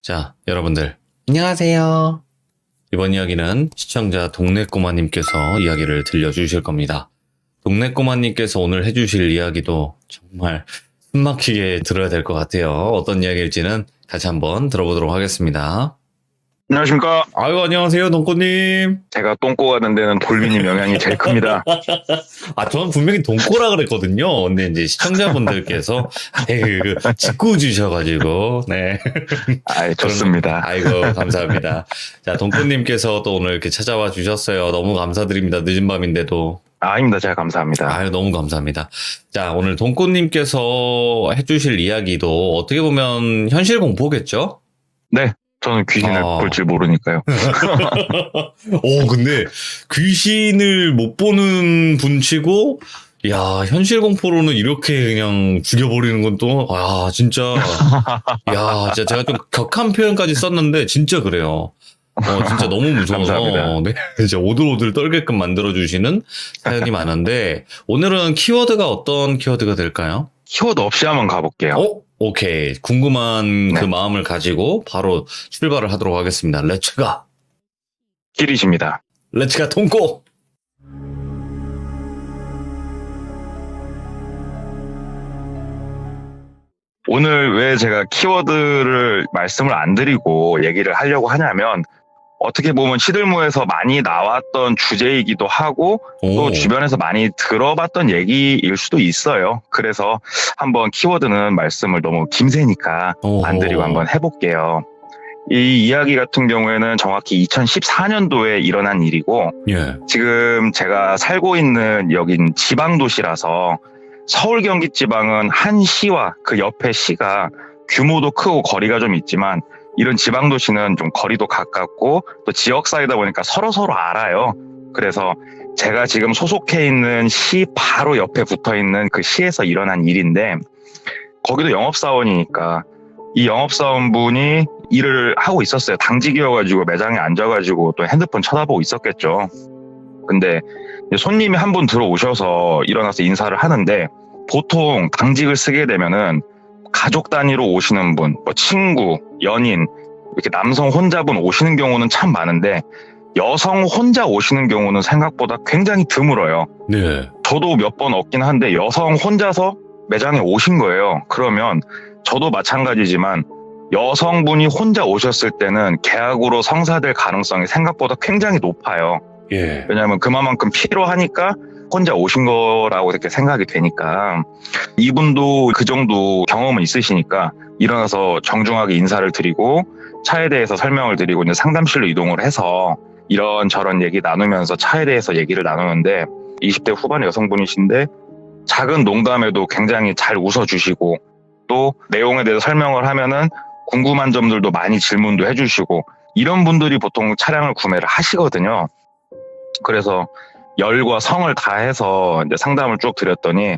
자, 여러분들 안녕하세요. 이번 이야기는 시청자 동네꼬마님께서 이야기를 들려주실 겁니다. 동네꼬마님께서 오늘 해주실 이야기도 정말 숨막히게 들어야 될 것 같아요. 어떤 이야기일지는 같이 한번 들어보도록 하겠습니다. 안녕하십니까. 아유, 안녕하세요, 동꼬님. 제가 똥꼬 가는 데는 돌비님 영향이 제일 큽니다. 저는 분명히 동꼬라 그랬거든요. 근데 이제 시청자분들께서 짓고 주셔가지고, 네. 좋습니다. 아이고, 감사합니다. 자, 동꼬님께서 또 오늘 이렇게 찾아와 주셨어요. 너무 감사드립니다. 늦은 밤인데도. 아닙니다. 제가 감사합니다. 아유, 너무 감사합니다. 자, 오늘 동꼬님께서 해주실 이야기도 어떻게 보면 현실 공포겠죠? 네. 저는 귀신을 볼 줄 모르니까요. 근데 귀신을 못 보는 분치고, 야, 현실 공포로는 이렇게 그냥 죽여버리는 건 또, 진짜, 진짜 제가 좀 격한 표현까지 썼는데, 진짜 그래요. 진짜 너무 무서워서, 네, 진짜 오들오들 떨게끔 만들어주시는 사연이 많은데, 오늘은 키워드가 어떤 키워드가 될까요? 키워드 없이 한번 가볼게요. 오케이. 궁금한 그 마음을 가지고 바로 출발을 하도록 하겠습니다. 렛츠가. 길이십니다. 렛츠가 통고! 오늘 왜 제가 키워드를 말씀을 안 드리고 얘기를 하려고 하냐면, 어떻게 보면 시들무에서 많이 나왔던 주제이기도 하고 또 주변에서 많이 들어봤던 얘기일 수도 있어요. 그래서 한번 키워드는 말씀을 너무 김새니까 안 드리고 한번 해볼게요. 이 이야기 같은 경우에는 정확히 2014년도에 일어난 일이고, 지금 제가 살고 있는 여긴 지방도시라서 서울 경기 지방은 한 시와 그 옆에 시가 규모도 크고 거리가 좀 있지만, 이런 지방도시는 좀 거리도 가깝고 또 지역 사이다 보니까 서로 알아요. 그래서 제가 지금 소속해 있는 시 바로 옆에 붙어 있는 그 시에서 일어난 일인데, 거기도 영업사원이니까 이 영업사원분이 일을 하고 있었어요. 당직이어가지고 매장에 앉아가지고 또 핸드폰 쳐다보고 있었겠죠. 근데 손님이 한 분 들어오셔서 일어나서 인사를 하는데, 보통 당직을 쓰게 되면은 가족 단위로 오시는 분, 친구, 연인, 이렇게 남성 혼자분 오시는 경우는 참 많은데, 여성 혼자 오시는 경우는 생각보다 굉장히 드물어요. 네. 저도 몇 번 없긴 한데 여성 혼자서 매장에 오신 거예요. 그러면 저도 마찬가지지만 여성분이 혼자 오셨을 때는 계약으로 성사될 가능성이 생각보다 굉장히 높아요. 왜냐하면 그만큼 필요하니까 혼자 오신 거라고 이렇게 생각이 되니까, 이분도 그 정도 경험은 있으시니까 일어나서 정중하게 인사를 드리고 차에 대해서 설명을 드리고 이제 상담실로 이동을 해서 이런저런 얘기 나누면서 차에 대해서 얘기를 나누는데, 20대 후반의 여성분이신데 작은 농담에도 굉장히 잘 웃어주시고 또 내용에 대해서 설명을 하면은 궁금한 점들도 많이 질문도 해주시고, 이런 분들이 보통 차량을 구매를 하시거든요. 그래서 열과 성을 다해서 이제 상담을 쭉 드렸더니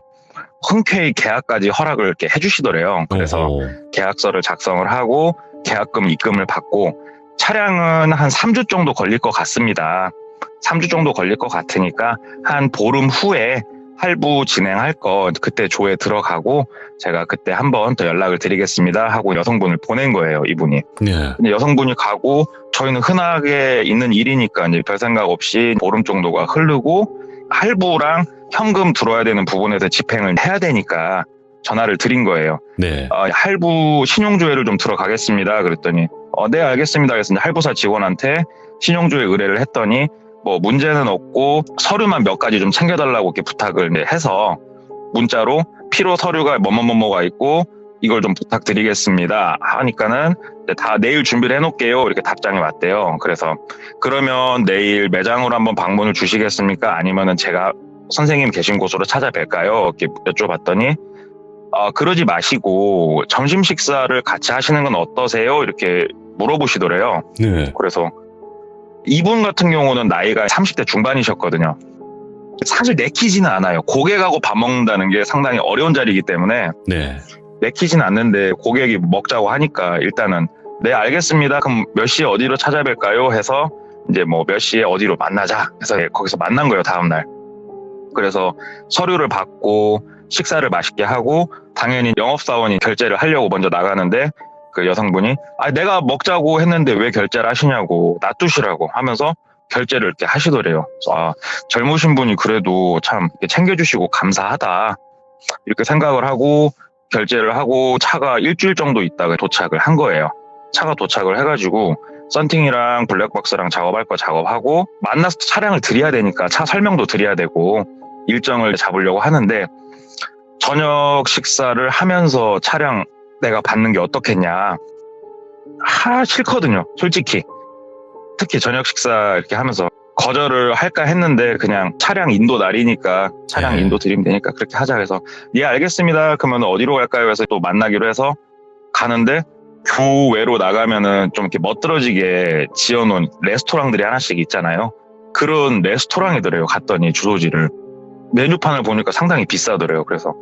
흔쾌히 계약까지 허락을 이렇게 해주시더래요. 그래서 계약서를 작성을 하고 계약금 입금을 받고, 차량은 한 3주 정도 걸릴 것 같습니다. 3주 정도 걸릴 것 같으니까 한 보름 후에 할부 진행할 거 그때 조에 들어가고 제가 그때 한번 더 연락을 드리겠습니다 하고 여성분을 보낸 거예요, 이분이. 근데 여성분이 가고 저희는 흔하게 있는 일이니까 이제 별 생각 없이 보름 정도가 흐르고, 할부랑 현금 들어야 되는 부분에서 집행을 해야 되니까 전화를 드린 거예요. 할부 신용조회를 좀 들어가겠습니다. 그랬더니 네, 알겠습니다. 그래서 할부사 직원한테 신용조회 의뢰를 했더니 문제는 없고 서류만 몇 가지 좀 챙겨달라고 이렇게 부탁을 해서 문자로 필요 서류가 뭐뭐뭐가 있고 이걸 좀 부탁드리겠습니다 하니까는 다 내일 준비를 해놓을게요 이렇게 답장이 왔대요. 그래서 그러면 내일 매장으로 한번 방문을 주시겠습니까? 아니면은 제가 선생님 계신 곳으로 찾아뵐까요? 이렇게 여쭤봤더니 그러지 마시고 점심 식사를 같이 하시는 건 어떠세요? 이렇게 물어보시더래요. 그래서 이분 같은 경우는 나이가 30대 중반이셨거든요. 사실 내키지는 않아요. 고객하고 밥 먹는다는 게 상당히 어려운 자리이기 때문에 내키지는 않는데, 고객이 먹자고 하니까 일단은 네, 알겠습니다. 그럼 몇 시에 어디로 찾아뵐까요? 해서 이제 몇 시에 어디로 만나자 해서 거기서 만난 거예요, 다음날. 그래서 서류를 받고 식사를 맛있게 하고 당연히 영업사원이 결제를 하려고 먼저 나가는데, 그 여성분이 내가 먹자고 했는데 왜 결제를 하시냐고 놔두시라고 하면서 결제를 이렇게 하시더래요. 그래서 젊으신 분이 그래도 참 이렇게 챙겨주시고 감사하다 이렇게 생각을 하고 결제를 하고 차가 일주일 정도 있다가 도착을 한 거예요. 차가 도착을 해가지고 썬팅이랑 블랙박스랑 작업할 거 작업하고 만나서 차량을 드려야 되니까 차 설명도 드려야 되고 일정을 잡으려고 하는데 저녁 식사를 하면서 차량 내가 받는 게 어떻겠냐. 싫거든요. 솔직히. 특히 저녁 식사 이렇게 하면서 거절을 할까 했는데 그냥 차량 인도 날이니까 차량 인도 드리면 되니까 그렇게 하자 해서 예 알겠습니다. 그러면 어디로 갈까요? 해서 또 만나기로 해서 가는데 교외로 나가면은 좀 이렇게 멋들어지게 지어놓은 레스토랑들이 하나씩 있잖아요. 그런 레스토랑이더래요. 갔더니 주소지를 메뉴판을 보니까 상당히 비싸더래요. 그래서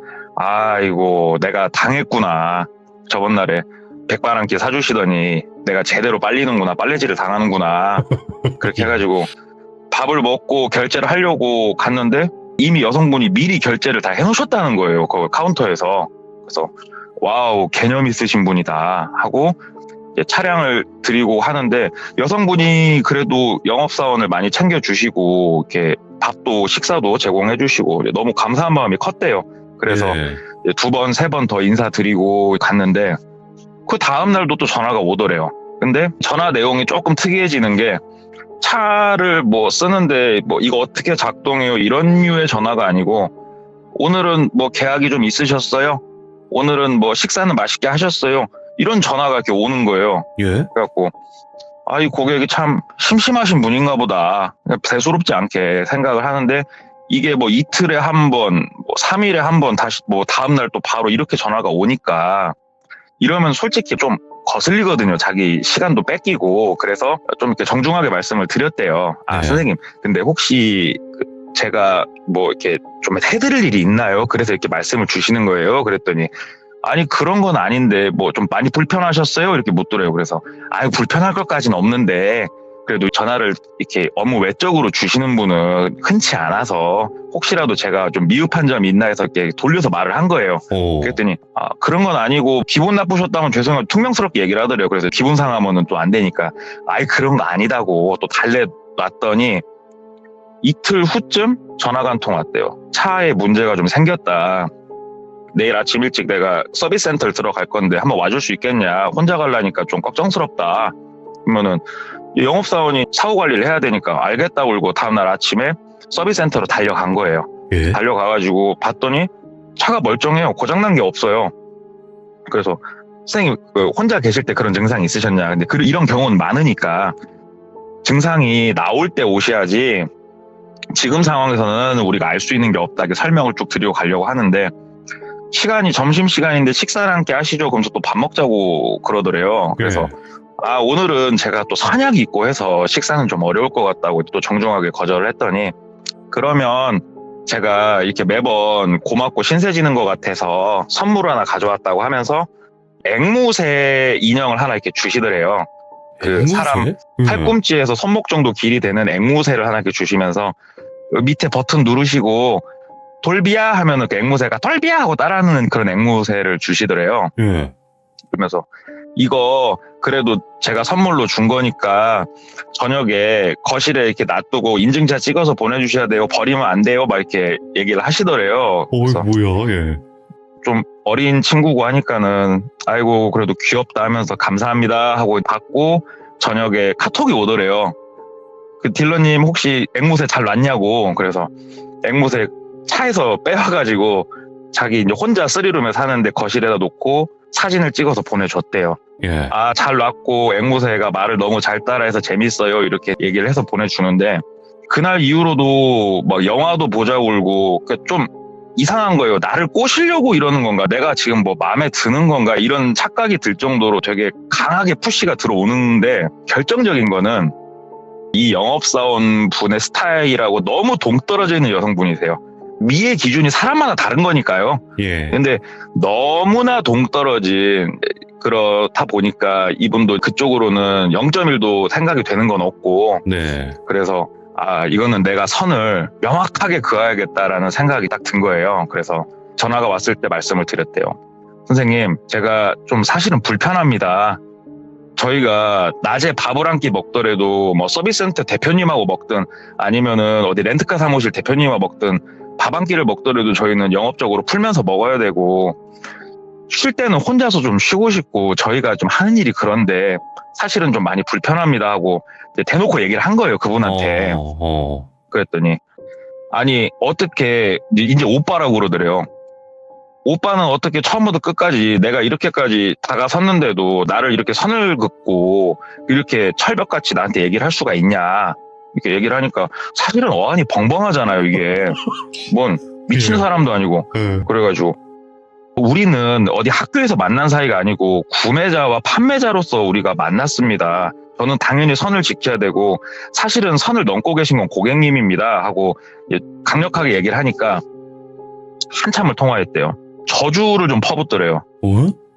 이거 내가 당했구나. 저번 날에 100만 원께 사주시더니 내가 제대로 빨리는구나. 빨래질을 당하는구나. 그렇게 해가지고 밥을 먹고 결제를 하려고 갔는데 이미 여성분이 미리 결제를 다 해놓으셨다는 거예요. 그 카운터에서. 그래서 와우 개념 있으신 분이다 하고 이제 차량을 드리고 하는데 여성분이 그래도 영업사원을 많이 챙겨주시고 이렇게 밥도 식사도 제공해주시고 너무 감사한 마음이 컸대요. 그래서 예. 2번, 3번 더 인사드리고 갔는데 그 다음날도 또 전화가 오더래요. 근데 전화 내용이 조금 특이해지는 게 차를 뭐 쓰는데 뭐 이거 어떻게 작동해요 이런 류의 전화가 아니고 오늘은 뭐 계약이 좀 있으셨어요? 오늘은 뭐 식사는 맛있게 하셨어요? 이런 전화가 이렇게 오는 거예요. 예. 그래갖고 이 고객이 참 심심하신 분인가 보다. 대수롭지 않게 생각을 하는데 이게 뭐 이틀에 한 번, 뭐 3일에 한 번 다시 뭐 다음날 또 바로 이렇게 전화가 오니까 이러면 솔직히 좀 거슬리거든요. 자기 시간도 뺏기고. 그래서 좀 이렇게 정중하게 말씀을 드렸대요. 네. 선생님, 근데 혹시 제가 뭐 이렇게 좀 해드릴 일이 있나요? 그래서 이렇게 말씀을 주시는 거예요. 그랬더니 아니 그런 건 아닌데 뭐 좀 많이 불편하셨어요? 이렇게 묻더래요. 그래서 불편할 것까지는 없는데 그래도 전화를 이렇게 업무 외적으로 주시는 분은 흔치 않아서 혹시라도 제가 좀 미흡한 점이 있나 해서 이렇게 돌려서 말을 한 거예요. 그랬더니 그런 건 아니고 기분 나쁘셨다면 죄송해요. 퉁명스럽게 얘기를 하더래요. 그래서 기분 상하면은 또 안 되니까 그런 거 아니다고 또 달래놨더니 이틀 후쯤 전화가 한 통 왔대요. 차에 문제가 좀 생겼다. 내일 아침 일찍 내가 서비스 센터를 들어갈 건데 한번 와줄 수 있겠냐. 혼자 가려니까 좀 걱정스럽다. 그러면은 영업사원이 사후 관리를 해야 되니까 알겠다고 울고 다음날 아침에 서비스 센터로 달려간 거예요. 예. 달려가가지고 봤더니 차가 멀쩡해요. 고장난 게 없어요. 그래서 선생님 혼자 계실 때 그런 증상이 있으셨냐. 근데 이런 경우는 많으니까 증상이 나올 때 오셔야지 지금 상황에서는 우리가 알 수 있는 게 없다. 이렇게 설명을 쭉 드리고 가려고 하는데 시간이 점심시간인데 식사를 함께 하시죠. 그러면서 또 밥 먹자고 그러더래요. 그래서 오늘은 제가 또 선약이 있고 해서 식사는 좀 어려울 것 같다고 또 정중하게 거절을 했더니 그러면 제가 이렇게 매번 고맙고 신세지는 것 같아서 선물 하나 가져왔다고 하면서 앵무새 인형을 하나 이렇게 주시더래요. 앵무새? 사람 팔꿈치에서 손목 정도 길이 되는 앵무새를 하나 이렇게 주시면서 밑에 버튼 누르시고 돌비야 하면은 그 앵무새가 돌비야 하고 따라하는 그런 앵무새를 주시더래요. 예. 그러면서 이거 그래도 제가 선물로 준 거니까 저녁에 거실에 이렇게 놔두고 인증샷 찍어서 보내주셔야 돼요. 버리면 안 돼요. 막 이렇게 얘기를 하시더래요. 그래서 뭐야, 예. 좀 어린 친구고 하니까는 아이고 그래도 귀엽다 하면서 감사합니다 하고 받고 저녁에 카톡이 오더래요. 그 딜러님 혹시 앵무새 잘 놨냐고. 그래서 앵무새 차에서 빼와가지고 자기 이제 혼자 3룸에 사는데 거실에다 놓고 사진을 찍어서 보내줬대요. 예. 잘 놨고 앵무새가 말을 너무 잘 따라해서 재밌어요. 이렇게 얘기를 해서 보내주는데 그날 이후로도 막 영화도 보자고 울고 좀 이상한 거예요. 나를 꼬시려고 이러는 건가? 내가 지금 뭐 마음에 드는 건가? 이런 착각이 들 정도로 되게 강하게 푸시가 들어오는데 결정적인 거는 이 영업사원 분의 스타일하고 너무 동떨어져 있는 여성분이세요. 미의 기준이 사람마다 다른 거니까요. 예. 근데 너무나 동떨어진 그렇다 보니까 이분도 그쪽으로는 0.1도 생각이 되는 건 없고 네. 그래서 이거는 내가 선을 명확하게 그어야겠다라는 생각이 딱 든 거예요. 그래서 전화가 왔을 때 말씀을 드렸대요. 선생님, 제가 좀 사실은 불편합니다. 저희가 낮에 밥을 한 끼 먹더라도 뭐 서비스 센터 대표님하고 먹든 아니면은 어디 렌트카 사무실 대표님하고 먹든 밥 한 끼를 먹더라도 저희는 영업적으로 풀면서 먹어야 되고 쉴 때는 혼자서 좀 쉬고 싶고 저희가 좀 하는 일이 그런데 사실은 좀 많이 불편합니다 하고 이제 대놓고 얘기를 한 거예요, 그분한테. 그랬더니 아니 어떻게 이제 오빠라고 그러더래요. 오빠는 어떻게 처음부터 끝까지 내가 이렇게까지 다가섰는데도 나를 이렇게 선을 긋고 이렇게 철벽같이 나한테 얘기를 할 수가 있냐 이렇게 얘기를 하니까 사실은 어안이 벙벙하잖아요. 이게 뭔 미친 사람도 아니고. 그래가지고 우리는 어디 학교에서 만난 사이가 아니고 구매자와 판매자로서 우리가 만났습니다. 저는 당연히 선을 지켜야 되고 사실은 선을 넘고 계신 건 고객님입니다 하고 강력하게 얘기를 하니까 한참을 통화했대요. 저주를 좀 퍼붓더래요.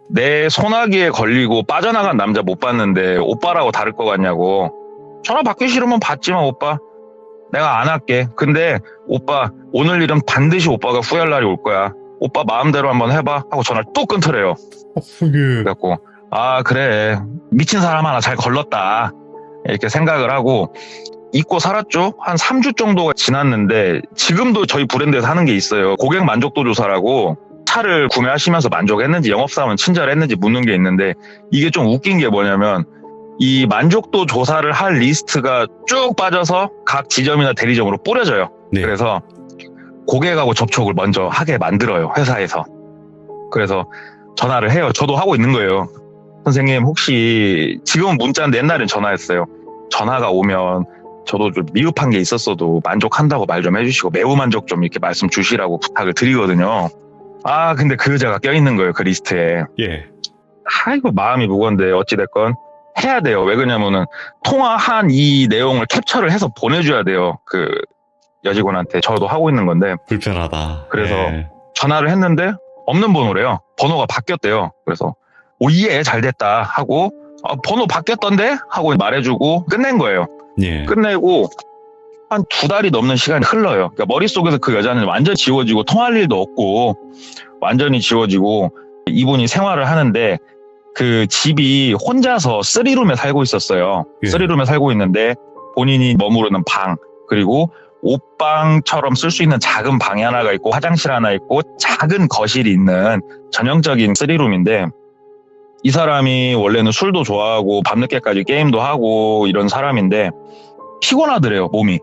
내 소나기에 걸리고 빠져나간 남자 못 봤는데 오빠라고 다를 것 같냐고. 전화 받기 싫으면 받지마 오빠. 내가 안 할게. 근데 오빠 오늘 일은 반드시 오빠가 후회할 날이 올 거야. 오빠 마음대로 한번 해봐 하고 전화를 또 끊더래요. 그래갖고 아 그래 미친 사람 하나 잘 걸렀다 이렇게 생각을 하고 잊고 살았죠. 한 3주 정도가 지났는데 지금도 저희 브랜드에서 하는 게 있어요. 고객 만족도 조사라고 차를 구매하시면서 만족했는지 영업사원 친절했는지 묻는 게 있는데 이게 좀 웃긴 게 뭐냐면 이 만족도 조사를 할 리스트가 쭉 빠져서 각 지점이나 대리점으로 뿌려져요. 네. 그래서 고객하고 접촉을 먼저 하게 만들어요, 회사에서. 그래서 전화를 해요. 저도 하고 있는 거예요. 선생님 혹시 지금은 문자인데 옛날엔 전화했어요. 전화가 오면 저도 좀 미흡한 게 있었어도 만족한다고 말 좀 해주시고 매우 만족 좀 이렇게 말씀 주시라고 부탁을 드리거든요. 아 근데 그 여자가 껴있는 거예요, 그 리스트에. 예. 아이고 마음이 무거운데 어찌됐건 해야 돼요. 왜 그러냐면은 통화한 이 내용을 캡처를 해서 보내줘야 돼요. 그 여직원한테. 저도 하고 있는 건데. 불편하다. 그래서 예. 전화를 했는데 없는 번호래요. 번호가 바뀌었대요. 그래서 오예 잘 됐다 하고 번호 바뀌었던데 하고 말해주고 끝낸 거예요. 예. 끝내고 한 2달이 넘는 시간이 흘러요. 그러니까 머릿속에서 그 여자는 완전 지워지고 통할 일도 없고 완전히 지워지고 이분이 생활을 하는데 그 집이 혼자서 3룸에 살고 있었어요. 예. 3룸에 살고 있는데 본인이 머무르는 방 그리고 옷방처럼 쓸 수 있는 작은 방이 하나가 있고 화장실 하나 있고 작은 거실이 있는 전형적인 3룸인데 이 사람이 원래는 술도 좋아하고 밤늦게까지 게임도 하고 이런 사람인데 피곤하더래요, 몸이.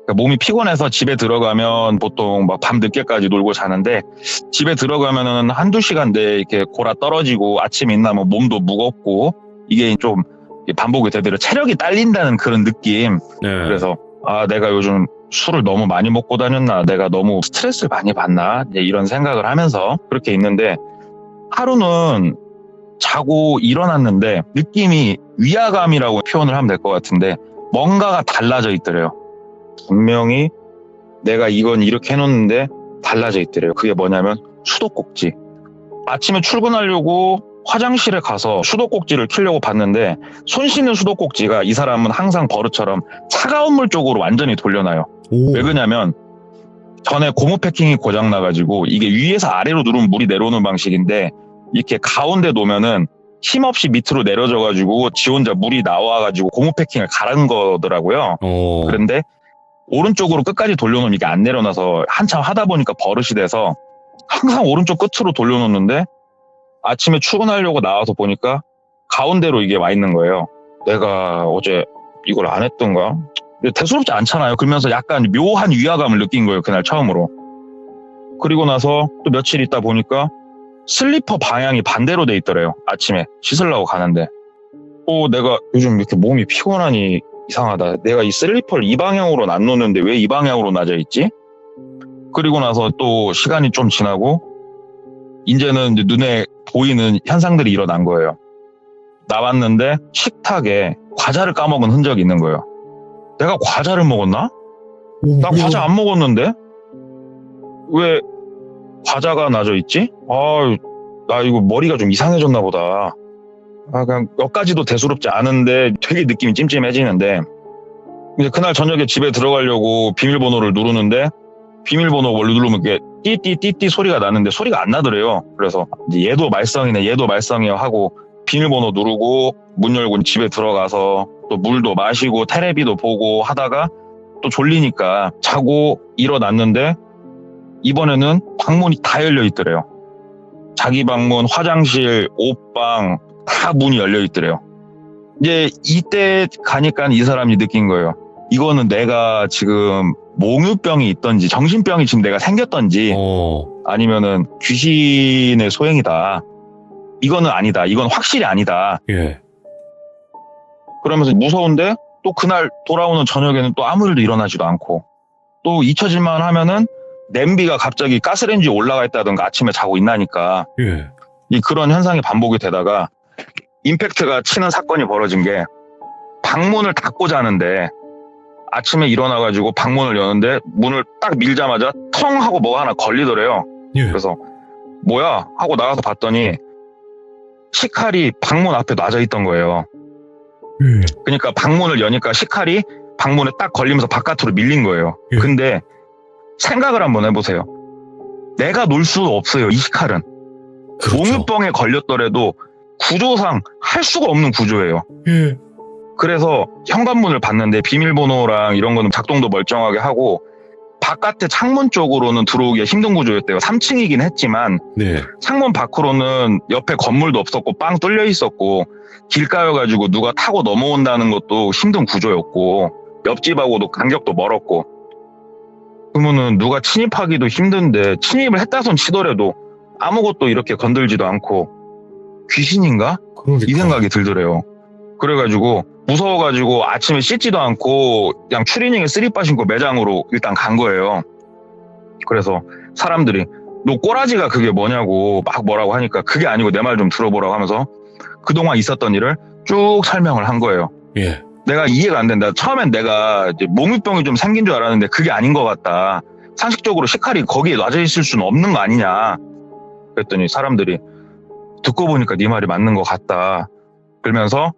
그러니까 몸이 피곤해서 집에 들어가면 보통 막 밤늦게까지 놀고 자는데 집에 들어가면은 한두 시간 내에 이렇게 골아 떨어지고 아침에 일어나면 몸도 무겁고 이게 좀 반복이 되더라고요. 체력이 딸린다는 그런 느낌. 네. 그래서 아 내가 요즘 술을 너무 많이 먹고 다녔나, 내가 너무 스트레스를 많이 받나 이런 생각을 하면서 그렇게 있는데 하루는 자고 일어났는데 느낌이 위화감이라고 표현을 하면 될 것 같은데 뭔가가 달라져 있더래요. 분명히 내가 이건 이렇게 해놓는데 달라져 있더래요. 그게 뭐냐면 수도꼭지. 아침에 출근하려고 화장실에 가서 수도꼭지를 켜려고 봤는데 손 씻는 수도꼭지가 이 사람은 항상 버릇처럼 차가운 물 쪽으로 완전히 돌려놔요. 오. 왜 그러냐면 전에 고무 패킹이 고장나가지고 이게 위에서 아래로 누르면 물이 내려오는 방식인데 이렇게 가운데 놓으면은 힘없이 밑으로 내려져가지고 지 혼자 물이 나와가지고 고무 패킹을 갈은 거더라고요. 오. 그런데 오른쪽으로 끝까지 돌려놓으면 이게 안 내려놔서 한참 하다 보니까 버릇이 돼서 항상 오른쪽 끝으로 돌려놓는데 아침에 출근하려고 나와서 보니까 가운데로 이게 와 있는 거예요. 내가 어제 이걸 안 했던가? 대수롭지 않잖아요. 그러면서 약간 묘한 위화감을 느낀 거예요. 그날 처음으로. 그리고 나서 또 며칠 있다 보니까 슬리퍼 방향이 반대로 돼 있더래요. 아침에 씻으려고 가는데. 내가 요즘 이렇게 몸이 피곤하니 이상하다. 내가 이 슬리퍼를 이 방향으로는 안 놓는데 왜 이 방향으로 놔져 있지? 그리고 나서 또 시간이 좀 지나고 이제는 눈에 보이는 현상들이 일어난 거예요. 나왔는데 식탁에 과자를 까먹은 흔적이 있는 거예요. 내가 과자를 먹었나? 나 과자 안 먹었는데? 왜 과자가 놔져 있지? 나 이거 머리가 좀 이상해졌나 보다. 그냥 몇 가지도 대수롭지 않은데 되게 느낌이 찜찜해지는데 이제 그날 저녁에 집에 들어가려고 비밀번호를 누르는데 비밀번호 원래 누르면 이게 띠띠띠띠 소리가 나는데 소리가 안 나더래요. 그래서 이제 얘도 말썽이네, 얘도 말썽이야 하고 비밀번호 누르고 문 열고 집에 들어가서 또 물도 마시고 테레비도 보고 하다가 또 졸리니까 자고 일어났는데 이번에는 방문이 다 열려 있더래요. 자기 방문, 화장실, 옷방 다 문이 열려 있더래요. 이제 이때 가니까 이 사람이 느낀 거예요. 이거는 내가 지금 몽유병이 있던지 정신병이 지금 내가 생겼던지 아니면은 귀신의 소행이다. 이거는 아니다. 이건 확실히 아니다. 예. 그러면서 무서운데 또 그날 돌아오는 저녁에는 또 아무 일도 일어나지도 않고 또 잊혀질만 하면은 냄비가 갑자기 가스레인지에 올라가 있다든가 아침에 자고 있나니까 예. 이 그런 현상이 반복이 되다가 임팩트가 치는 사건이 벌어진 게 방문을 닫고 자는데 아침에 일어나가지고 방문을 여는데 문을 딱 밀자마자 텅 하고 뭐가 하나 걸리더래요. 예. 그래서 뭐야 하고 나가서 봤더니 식칼이 방문 앞에 놔져 있던 거예요. 예. 그러니까 방문을 여니까 식칼이 방문에 딱 걸리면서 바깥으로 밀린 거예요. 예. 근데 생각을 한번 해보세요. 내가 놀 수 없어요. 이 식칼은. 그렇죠. 몽유병에 걸렸더라도 구조상 할 수가 없는 구조예요. 예. 그래서 현관문을 봤는데 비밀번호랑 이런 거는 작동도 멀쩡하게 하고 바깥에 창문 쪽으로는 들어오기가 힘든 구조였대요. 3층이긴 했지만 네. 창문 밖으로는 옆에 건물도 없었고 빵 뚫려 있었고 길가여가지고 누가 타고 넘어온다는 것도 힘든 구조였고 옆집하고도 간격도 멀었고 그러면은 누가 침입하기도 힘든데 침입을 했다 손 치더라도 아무것도 이렇게 건들지도 않고 귀신인가? 그러니까. 이 생각이 들더래요. 그래가지고 무서워가지고 아침에 씻지도 않고 그냥 추리닝에 쓰리빠 신고 매장으로 일단 간 거예요. 그래서 사람들이 너 꼬라지가 그게 뭐냐고 막 뭐라고 하니까 그게 아니고 내 말 좀 들어보라고 하면서 그동안 있었던 일을 쭉 설명을 한 거예요. 예. 내가 이해가 안 된다. 처음엔 내가 이제 몽유병이 좀 생긴 줄 알았는데 그게 아닌 것 같다. 상식적으로 식칼이 거기에 놔져 있을 수는 없는 거 아니냐. 그랬더니 사람들이 듣고 보니까 네 말이 맞는 것 같다. 그러면서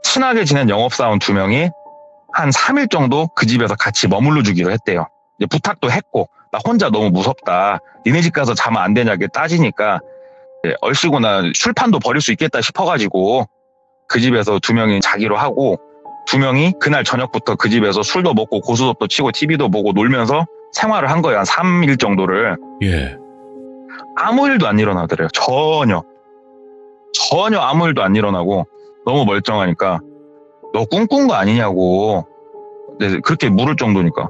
친하게 지낸 영업사원 2명이 한 3일 정도 그 집에서 같이 머물러 주기로 했대요. 이제 부탁도 했고 나 혼자 너무 무섭다. 니네 집 가서 자면 안 되냐 이렇게 따지니까 얼씨구나 술판도 버릴 수 있겠다 싶어가지고 그 집에서 2명이 자기로 하고 2명이 그날 저녁부터 그 집에서 술도 먹고 고스톱도 치고 TV도 보고 놀면서 생활을 한 거예요. 한 3일 정도를. 예. 아무 일도 안 일어나더래요. 전혀 아무 일도 안 일어나고 너무 멀쩡하니까 너 꿈꾼 거 아니냐고 그렇게 물을 정도니까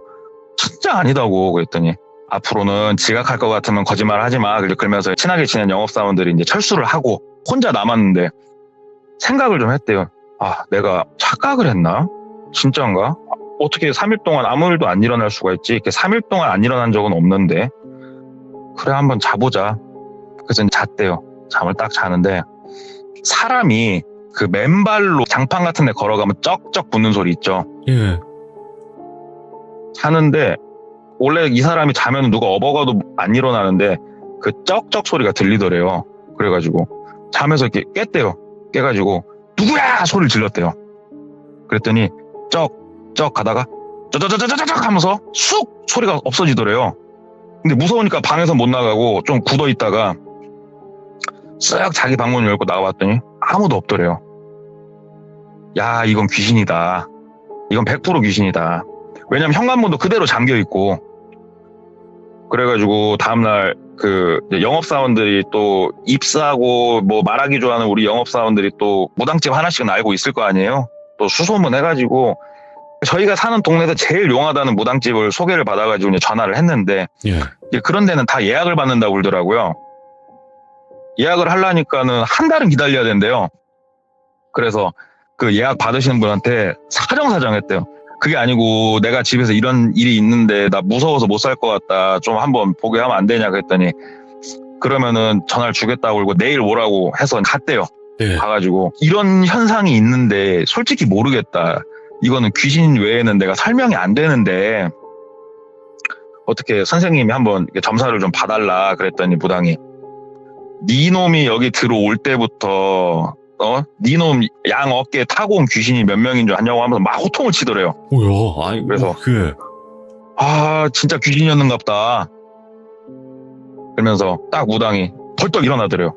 진짜 아니다고 그랬더니 앞으로는 지각할 것 같으면 거짓말 하지 마. 그러면서 친하게 지낸 영업사원들이 이제 철수를 하고 혼자 남았는데 생각을 좀 했대요. 아, 내가 착각을 했나? 진짜인가? 어떻게 3일 동안 아무 일도 안 일어날 수가 있지? 이렇게 3일 동안 안 일어난 적은 없는데. 그래, 한번 자보자. 그래서 이제 잤대요. 잠을 딱 자는데 사람이 그 맨발로 장판 같은 데 걸어가면 쩍쩍 붙는 소리 있죠. 예. 자는데 원래 이 사람이 자면 누가 업어가도 안 일어나는데 그 쩍쩍 소리가 들리더래요. 그래가지고 잠에서 이렇게 깼대요. 깨가지고 누구야 소리를 질렀대요. 그랬더니 쩍쩍 가다가 쩌쩌쩌쩌쩌 하면서 쑥 소리가 없어지더래요. 근데 무서우니까 방에서 못 나가고 좀 굳어 있다가 쓱 자기 방문을 열고 나와봤더니 아무도 없더래요. 야, 이건 귀신이다. 이건 100% 귀신이다. 왜냐면 현관문도 그대로 잠겨 있고. 그래가지고 다음날 그 영업사원들이 또 입사하고 뭐 말하기 좋아하는 우리 영업사원들이 또 무당집 하나씩은 알고 있을 거 아니에요. 또 수소문 해가지고 저희가 사는 동네에서 제일 용하다는 무당집을 소개를 받아가지고 이제 전화를 했는데 예. 이제 그런 데는 다 예약을 받는다고 그러더라고요. 예약을 하려니까는 한 달은 기다려야 된대요. 그래서 그 예약 받으시는 분한테 사정사정했대요. 그게 아니고 내가 집에서 이런 일이 있는데 나 무서워서 못 살 것 같다. 좀 한번 보게 하면 안 되냐 그랬더니 그러면은 전화를 주겠다고 그러고 내일 오라고 해서 갔대요. 예. 가가지고 이런 현상이 있는데 솔직히 모르겠다. 이거는 귀신 외에는 내가 설명이 안 되는데 어떻게 선생님이 한번 점사를 좀 봐달라 그랬더니 무당이 네 놈이 여기 들어올 때부터 네 놈 양 어깨에 타고 온 귀신이 몇 명인 줄 아냐고 하면서 막 호통을 치더래요. 뭐야? 아니, 그래서 그 아 진짜 귀신이었는갑다. 그러면서 딱 무당이 벌떡 일어나더래요.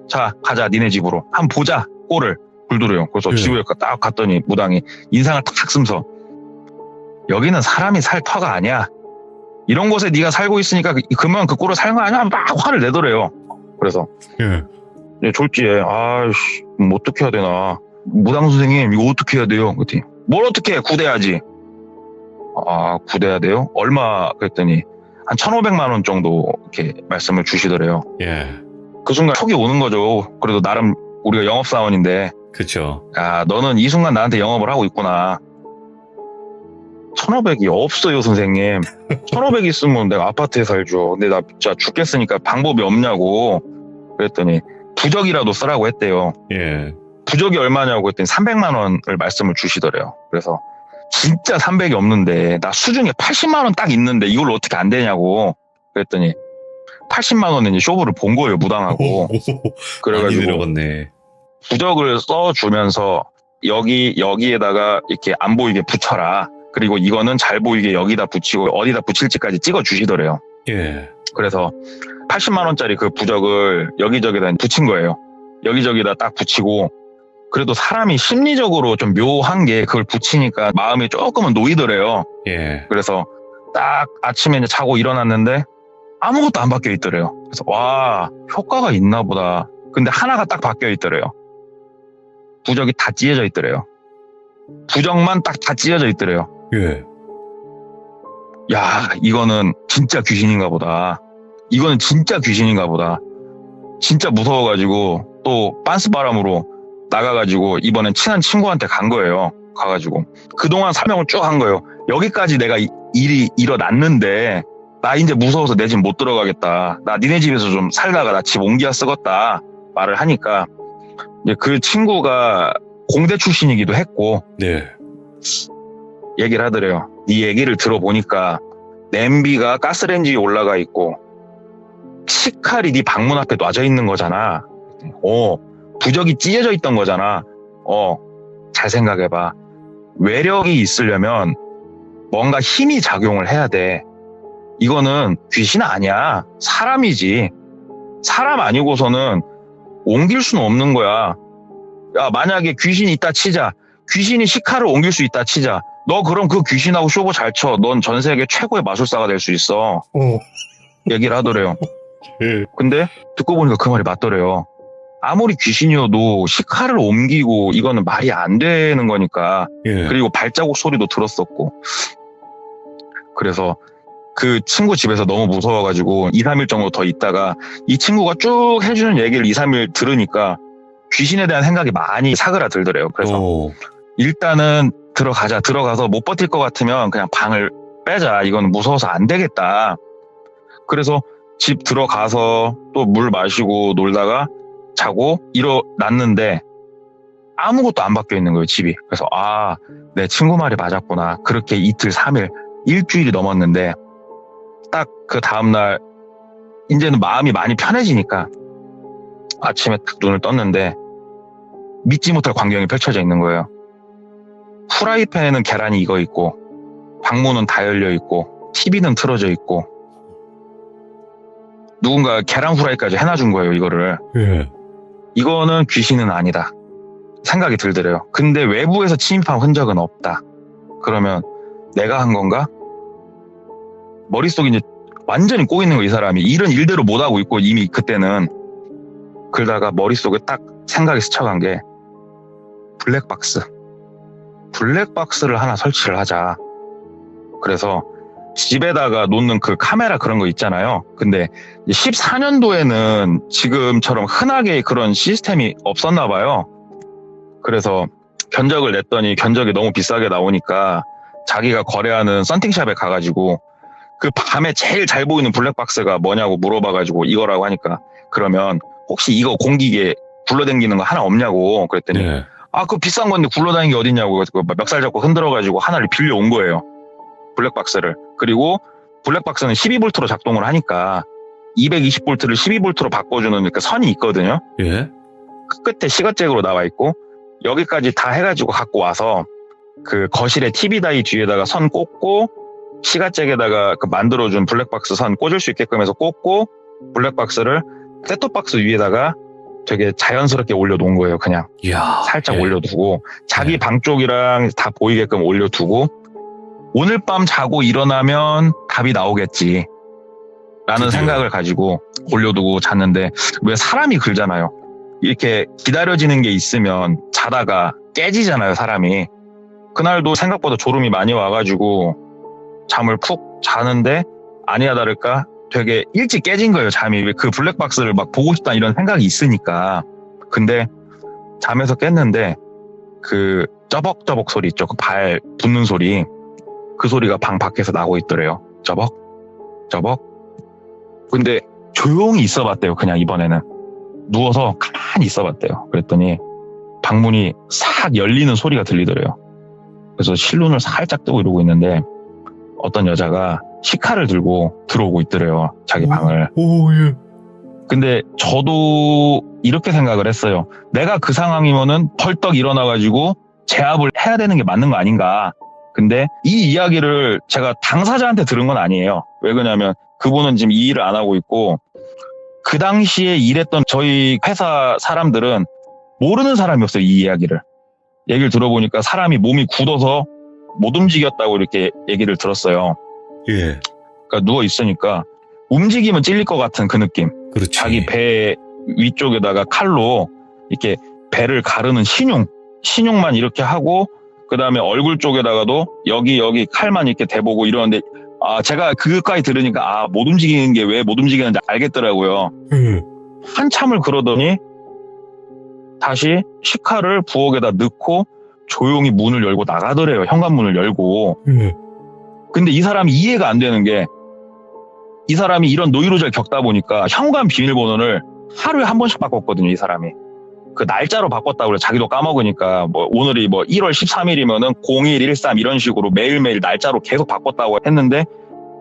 자, 가자, 니네 집으로. 한번 보자, 꼴을. 굴더래요. 그래서 예. 집에 딱 갔더니 무당이 인상을 탁 쓰면서 여기는 사람이 살 터가 아니야. 이런 곳에 네가 살고 있으니까 그만 그 꼴을 사는 거 아니야? 막 화를 내더래요. 그래서 예. 졸지에 아이씨 뭐 어떻게 해야 되나. 무당 선생님 이거 어떻게 해야 돼요? 그랬더니 뭘 어떻게 해? 구대야지. 아, 구대야 돼요? 얼마? 그랬더니 한 1,500만 원 정도 이렇게 말씀을 주시더래요. 예. 그 순간 촉이 오는 거죠. 그래도 나름 우리가 영업사원인데 그쵸. 야, 너는 이 순간 나한테 영업을 하고 있구나. 1,500이 없어요, 선생님. 1,500 있으면 내가 아파트에 살죠. 근데 나 진짜 죽겠으니까 방법이 없냐고. 그랬더니 부적이라도 쓰라고 했대요. 예. 부적이 얼마냐고 했더니 300만 원을 말씀을 주시더래요. 그래서 진짜 300이 없는데 나 수중에 80만 원 딱 있는데 이걸 어떻게 안 되냐고. 그랬더니 80만 원은 이제 쇼부를 본 거예요, 무당하고. 많이 그래가지고 들어갔네. 부적을 써주면서 여기에다가 이렇게 안 보이게 붙여라. 그리고 이거는 잘 보이게 여기다 붙이고 어디다 붙일지까지 찍어 주시더래요. 예. 그래서 80만 원짜리 그 부적을 여기저기다 붙인 거예요. 여기저기다 딱 붙이고 그래도 사람이 심리적으로 좀 묘한 게 그걸 붙이니까 마음이 조금은 놓이더래요. 예. 그래서 딱 아침에 이제 자고 일어났는데 아무것도 안 바뀌어 있더래요. 그래서 와, 효과가 있나 보다. 근데 하나가 딱 바뀌어 있더래요. 부적이 다 찢어져 있더래요. 부적만 딱 다 찢어져 있더래요. 예. 야, 이거는 진짜 귀신인가 보다. 이거는 진짜 귀신인가 보다. 진짜 무서워가지고 또 빤스바람으로 나가가지고 이번엔 친한 친구한테 간 거예요. 가가지고 그동안 설명을 쭉 한 거예요. 여기까지 내가 일이 일어났는데 나 이제 무서워서 내 집 못 들어가겠다. 나 니네 집에서 좀 살다가 나 집 옮겨 쓰겄다 말을 하니까 이제 그 친구가 공대 출신이기도 했고 네. 얘기를 하더래요. 네 얘기를 들어보니까 냄비가 가스레인지에 올라가 있고 식칼이 네 방문 앞에 놔져 있는 거잖아. 부적이 찢어져 있던 거잖아. 잘 생각해봐. 외력이 있으려면 뭔가 힘이 작용을 해야 돼. 이거는 귀신 아니야. 사람이지. 사람 아니고서는 옮길 수는 없는 거야. 야, 만약에 귀신이 있다 치자. 귀신이 식칼을 옮길 수 있다 치자. 너 그럼 그 귀신하고 쇼부 잘 쳐. 넌 전 세계 최고의 마술사가 될 수 있어. 얘기를 하더래요. 예. 근데 듣고 보니까 그 말이 맞더래요. 아무리 귀신이어도 식칼을 옮기고 이거는 말이 안 되는 거니까. 예. 그리고 발자국 소리도 들었었고. 그래서 그 친구 집에서 너무 무서워가지고 2, 3일 정도 더 있다가 이 친구가 쭉 해주는 얘기를 2, 3일 들으니까 귀신에 대한 생각이 많이 사그라들더래요. 그래서 일단은 들어가서 못 버틸 것 같으면 그냥 방을 빼자. 이건 무서워서 안 되겠다. 그래서 집 들어가서 또 물 마시고 놀다가 자고 일어났는데 아무것도 안 바뀌어 있는 거예요, 집이. 그래서 내 친구 말이 맞았구나. 그렇게 이틀, 3일, 일주일이 넘었는데 딱 그 다음날 이제는 마음이 많이 편해지니까 아침에 딱 눈을 떴는데 믿지 못할 광경이 펼쳐져 있는 거예요. 후라이팬에는 계란이 익어 있고 방문은 다 열려 있고 TV는 틀어져 있고 누군가 계란 후라이까지 해놔준 거예요, 이거를. 예. 이거는 귀신은 아니다 생각이 들더래요. 근데 외부에서 침입한 흔적은 없다. 그러면 내가 한 건가? 머릿속이 이제 완전히 꼬이는 거예요, 이 사람이. 일은 일대로 못하고 있고 이미 그때는. 그러다가 머릿속에 딱 생각이 스쳐간 게 블랙박스를 하나 설치를 하자. 그래서 집에다가 놓는 그 카메라 그런 거 있잖아요. 근데 14년도에는 지금처럼 흔하게 그런 시스템이 없었나 봐요. 그래서 견적을 냈더니 견적이 너무 비싸게 나오니까 자기가 거래하는 썬팅샵에 가가지고 그 밤에 제일 잘 보이는 블랙박스가 뭐냐고 물어봐가지고 이거라고 하니까 그러면 혹시 이거 공기계 굴러다니는 거 하나 없냐고 그랬더니 예. 그거 비싼 건데 굴러다니는 게 어딨냐고 멱살 잡고 흔들어가지고 하나를 빌려온 거예요. 블랙박스를. 그리고 블랙박스는 12V로 작동을 하니까 220V를 12V로 바꿔주는 그 선이 있거든요. 예. 그 끝에 시가잭으로 나와 있고 여기까지 다 해가지고 갖고 와서 그 거실에 TV 다이 뒤에다가 선 꽂고 시가잭에다가 그 만들어준 블랙박스 선 꽂을 수 있게끔 해서 꽂고 블랙박스를 셋톱박스 위에다가 되게 자연스럽게 올려놓은 거예요. 그냥 이야. 살짝 예. 올려두고 자기 네. 방 쪽이랑 다 보이게끔 올려두고 오늘 밤 자고 일어나면 답이 나오겠지 라는 드디어. 생각을 가지고 올려두고 잤는데 왜 사람이 그러잖아요. 이렇게 기다려지는 게 있으면 자다가 깨지잖아요, 사람이. 그날도 생각보다 졸음이 많이 와가지고 잠을 푹 자는데 아니야 다를까 되게 일찍 깨진 거예요, 잠이. 왜 그 블랙박스를 막 보고 싶다 이런 생각이 있으니까. 근데 잠에서 깼는데 그 쩌벅쩌벅 소리 있죠, 그 발 붙는 소리, 그 소리가 방 밖에서 나고 있더래요. 쩌벅 쩌벅. 근데 조용히 있어봤대요. 그냥 이번에는 누워서 가만히 있어봤대요. 그랬더니 방문이 싹 열리는 소리가 들리더래요. 그래서 실눈을 살짝 뜨고 이러고 있는데 어떤 여자가 시카를 들고 들어오고 있더래요, 자기 방을. 오, 예. 근데 저도 이렇게 생각을 했어요. 내가 그 상황이면은 벌떡 일어나가지고 제압을 해야 되는 게 맞는 거 아닌가. 근데 이 이야기를 제가 당사자한테 들은 건 아니에요. 왜 그러냐면 그분은 지금 이 일을 안 하고 있고 그 당시에 일했던 저희 회사 사람들은 모르는 사람이었어요, 이 이야기를. 얘기를 들어보니까 사람이 몸이 굳어서 못 움직였다고 이렇게 얘기를 들었어요. 예. 그러니까 누워 있으니까 움직이면 찔릴 것 같은 그 느낌. 그렇지. 자기 배 위쪽에다가 칼로 이렇게 배를 가르는 신용만 이렇게 하고 그 다음에 얼굴 쪽에다가도 여기 칼만 이렇게 대보고 이러는데 제가 그것까지 들으니까 못 움직이는 게 왜 못 움직이는지 알겠더라고요. 한참을 그러더니 다시 시카를 부엌에다 넣고 조용히 문을 열고 나가더래요. 현관문을 열고. 근데 이 사람이 이해가 안 되는 게 이 사람이 이런 노이로제를 겪다 보니까 현관 비밀번호를 하루에 한 번씩 바꿨거든요, 이 사람이. 그 날짜로 바꿨다고 그래. 자기도 까먹으니까 오늘이 1월 13일이면은 0113 이런 식으로 매일매일 날짜로 계속 바꿨다고 했는데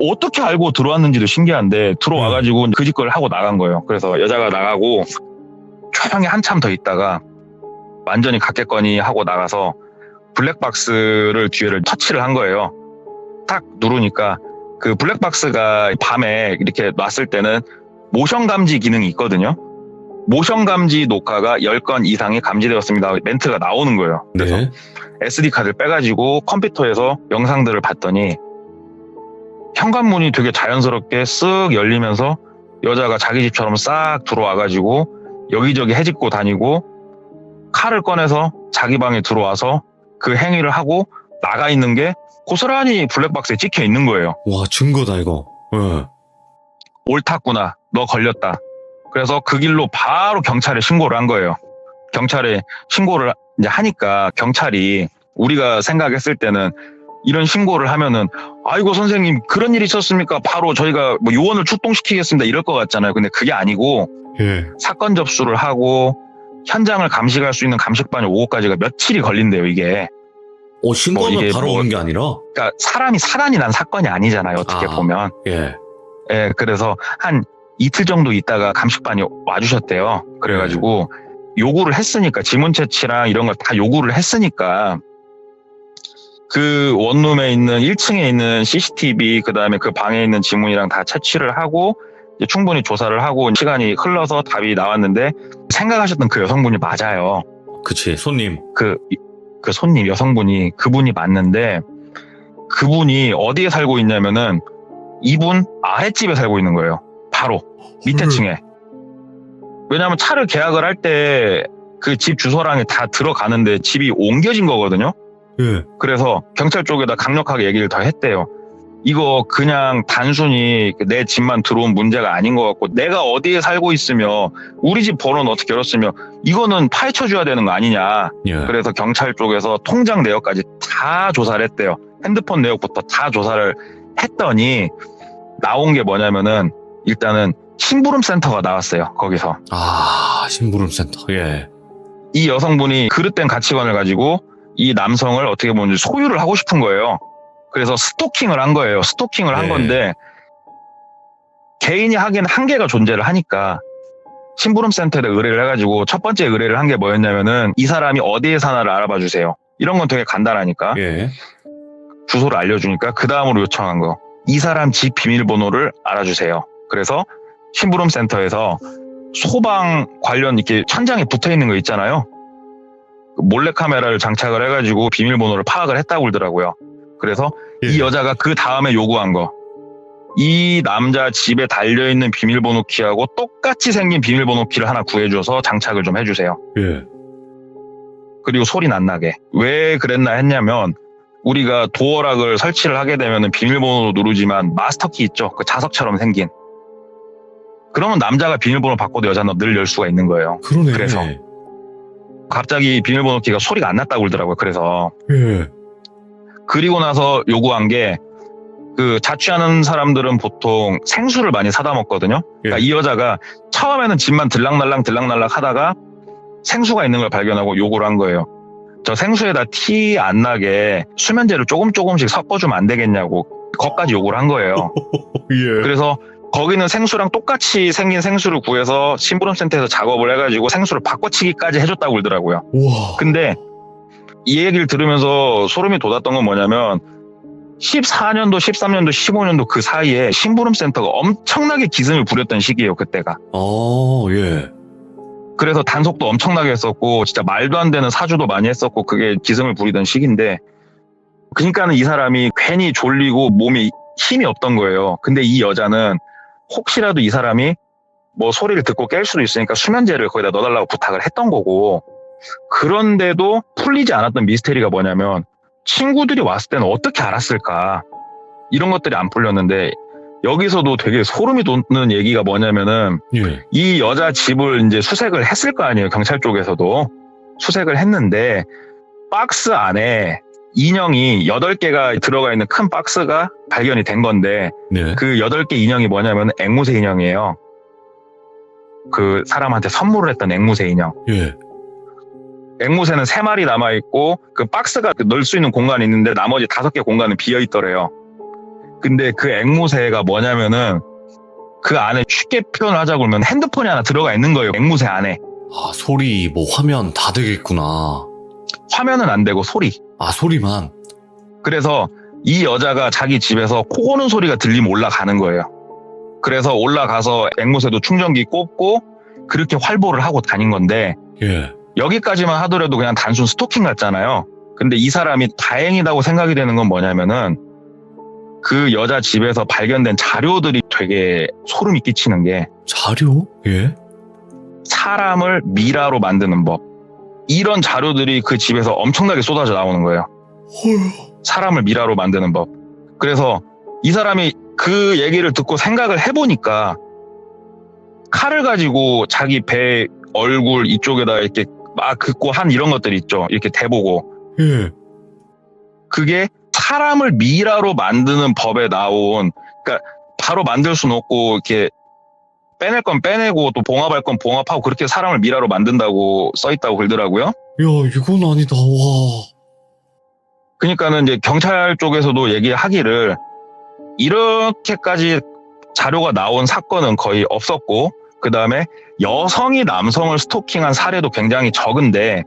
어떻게 알고 들어왔는지도 신기한데 들어와가지고 그 짓거리를 하고 나간 거예요. 그래서 여자가 나가고 조용히 한참 더 있다가 완전히 갔겠거니 하고 나가서 블랙박스를 뒤에를 터치를 한 거예요. 딱 누르니까 그 블랙박스가 밤에 이렇게 놨을 때는 모션 감지 기능이 있거든요. 모션 감지 녹화가 10건 이상이 감지되었습니다. 멘트가 나오는 거예요. 그래서 네. SD카드를 빼가지고 컴퓨터에서 영상들을 봤더니 현관문이 되게 자연스럽게 쓱 열리면서 여자가 자기 집처럼 싹 들어와가지고 여기저기 헤집고 다니고 칼을 꺼내서 자기 방에 들어와서 그 행위를 하고 나가 있는 게 고스란히 블랙박스에 찍혀 있는 거예요. 와, 증거다, 이거. 예. 옳았구나. 너 걸렸다. 그래서 그 길로 바로 경찰에 신고를 한 거예요. 경찰에 신고를 이제 하니까 경찰이 우리가 생각했을 때는 이런 신고를 하면은 아이고 선생님 그런 일이 있었습니까? 바로 저희가 요원을 출동시키겠습니다. 이럴 것 같잖아요. 근데 그게 아니고 예. 사건 접수를 하고 현장을 감식할 수 있는 감식반이 오고까지가 며칠이 걸린대요, 이게. 신고하면 이게 바로 오는 게 아니라? 그러니까 사람이 사단이 난 사건이 아니잖아요, 어떻게 보면. 예. 예, 그래서 한 이틀 정도 있다가 감식반이 와주셨대요. 그래가지고 요구를 했으니까 지문 채취랑 이런 걸 다 요구를 했으니까 그 원룸에 있는 1층에 있는 CCTV 그다음에 그 방에 있는 지문이랑 다 채취를 하고 이제 충분히 조사를 하고 시간이 흘러서 답이 나왔는데 생각하셨던 그 여성분이 맞아요. 그치, 손님. 그 손님 여성분이 그분이 맞는데 그분이 어디에 살고 있냐면은 이분 아랫집에 살고 있는 거예요. 바로 밑에 층에. 왜냐하면 차를 계약을 할 때 그 집 주소랑이 다 들어가는데 집이 옮겨진 거거든요. 예. 그래서 경찰 쪽에다 강력하게 얘기를 더 했대요. 이거 그냥 단순히 내 집만 들어온 문제가 아닌 것 같고 내가 어디에 살고 있으며 우리 집 번호는 어떻게 열었으며 이거는 파헤쳐줘야 되는 거 아니냐. 예. 그래서 경찰 쪽에서 통장 내역까지 다 조사를 했대요. 핸드폰 내역부터 다 조사를 했더니 나온 게 뭐냐면은 일단은 심부름 센터가 나왔어요. 거기서. 심부름 센터. 예. 이 여성분이 그릇된 가치관을 가지고 이 남성을 어떻게 보면 소유를 하고 싶은 거예요. 그래서 스토킹을 한 거예요. 스토킹을 한 네. 건데 개인이 하기엔 한계가 존재를 하니까 심부름 센터에 의뢰를 해가지고 첫 번째 의뢰를 한 게 뭐였냐면은 이 사람이 어디에 사나를 알아봐 주세요. 이런 건 되게 간단하니까 예. 주소를 알려주니까 그 다음으로 요청한 거. 이 사람 집 비밀번호를 알아주세요. 그래서 심부름 센터에서 소방 관련 이렇게 천장에 붙어 있는 거 있잖아요. 몰래 카메라를 장착을 해가지고 비밀번호를 파악을 했다고 그러더라고요. 그래서 예. 이 여자가 그 다음에 요구한 거, 이 남자 집에 달려있는 비밀번호 키하고 똑같이 생긴 비밀번호 키를 하나 구해줘서 장착을 좀 해주세요. 예. 그리고 소리는 안 나게. 왜 그랬나 했냐면, 우리가 도어락을 설치를 하게 되면 비밀번호로 누르지만 마스터키 있죠? 그 자석처럼 생긴. 그러면 남자가 비밀번호 바꿔도 여자는 늘 열 수가 있는 거예요. 그러네. 그래서. 갑자기 비밀번호 키가 소리가 안 났다고 그러더라고요. 그래서. 예. 그리고 나서 요구한 게, 그 자취하는 사람들은 보통 생수를 많이 사다 먹거든요. 그러니까 예. 이 여자가 처음에는 집만 들락날락 하다가 생수가 있는 걸 발견하고 요구를 한 거예요. 저 생수에다 티 안 나게 수면제를 조금씩 섞어주면 안 되겠냐고 거기까지 요구를 한 거예요. 예. 그래서 거기는 생수랑 똑같이 생긴 생수를 구해서 심부름센터에서 작업을 해가지고 생수를 바꿔치기까지 해줬다고 그러더라고요. 우와. 근데 이 얘기를 들으면서 소름이 돋았던 건 뭐냐면 14년도, 13년도, 15년도 그 사이에 심부름센터가 엄청나게 기승을 부렸던 시기예요, 그때가. 예. 그래서 단속도 엄청나게 했었고 진짜 말도 안 되는 사주도 많이 했었고 그게 기승을 부리던 시기인데, 그러니까는 이 사람이 괜히 졸리고 몸이 힘이 없던 거예요. 근데 이 여자는 혹시라도 이 사람이 뭐 소리를 듣고 깰 수도 있으니까 수면제를 거기다 넣어달라고 부탁을 했던 거고, 그런데도 풀리지 않았던 미스테리가 뭐냐면 친구들이 왔을 때는 어떻게 알았을까, 이런 것들이 안 풀렸는데, 여기서도 되게 소름이 돋는 얘기가 뭐냐면은 예. 이 여자 집을 이제 수색을 했을 거 아니에요. 경찰 쪽에서도 수색을 했는데 박스 안에 인형이 8개가 들어가 있는 큰 박스가 발견이 된 건데, 네. 그 8개 인형이 뭐냐면 앵무새 인형이에요. 그 사람한테 선물을 했던 앵무새 인형. 예. 앵무새는 3마리 남아있고 그 박스가 넣을 수 있는 공간이 있는데 나머지 5개 공간은 비어있더래요. 근데 그 앵무새가 뭐냐면은 그 안에 쉽게 표현을 하자고 그러면 핸드폰이 하나 들어가 있는 거예요. 앵무새 안에. 아, 소리, 뭐, 화면 다 되겠구나. 화면은 안 되고 소리. 아, 소리만. 그래서 이 여자가 자기 집에서 코 고는 소리가 들리면 올라가는 거예요. 그래서 올라가서 앵무새도 충전기 꽂고 그렇게 활보를 하고 다닌 건데, 예. 여기까지만 하더라도 그냥 단순 스토킹 같잖아요. 근데 이 사람이 다행이라고 생각이 되는 건 뭐냐면은 그 여자 집에서 발견된 자료들이 되게 소름이 끼치는 게, 자료? 예. 사람을 미라로 만드는 법. 이런 자료들이 그 집에서 엄청나게 쏟아져 나오는 거예요. 헐. 사람을 미라로 만드는 법. 그래서 이 사람이 그 얘기를 듣고 생각을 해보니까 칼을 가지고 자기 배, 얼굴 이쪽에다 이렇게 막 긋고 한 이런 것들 있죠. 이렇게 대보고. 예. 그게 사람을 미라로 만드는 법에 나온, 그러니까 바로 만들 수는 없고 이렇게 빼낼 건 빼내고 또 봉합할 건 봉합하고 그렇게 사람을 미라로 만든다고 써있다고 그러더라고요. 야, 이건 아니다. 와. 그러니까는 이제 경찰 쪽에서도 얘기하기를 이렇게까지 자료가 나온 사건은 거의 없었고, 그 다음에 여성이 남성을 스토킹한 사례도 굉장히 적은데,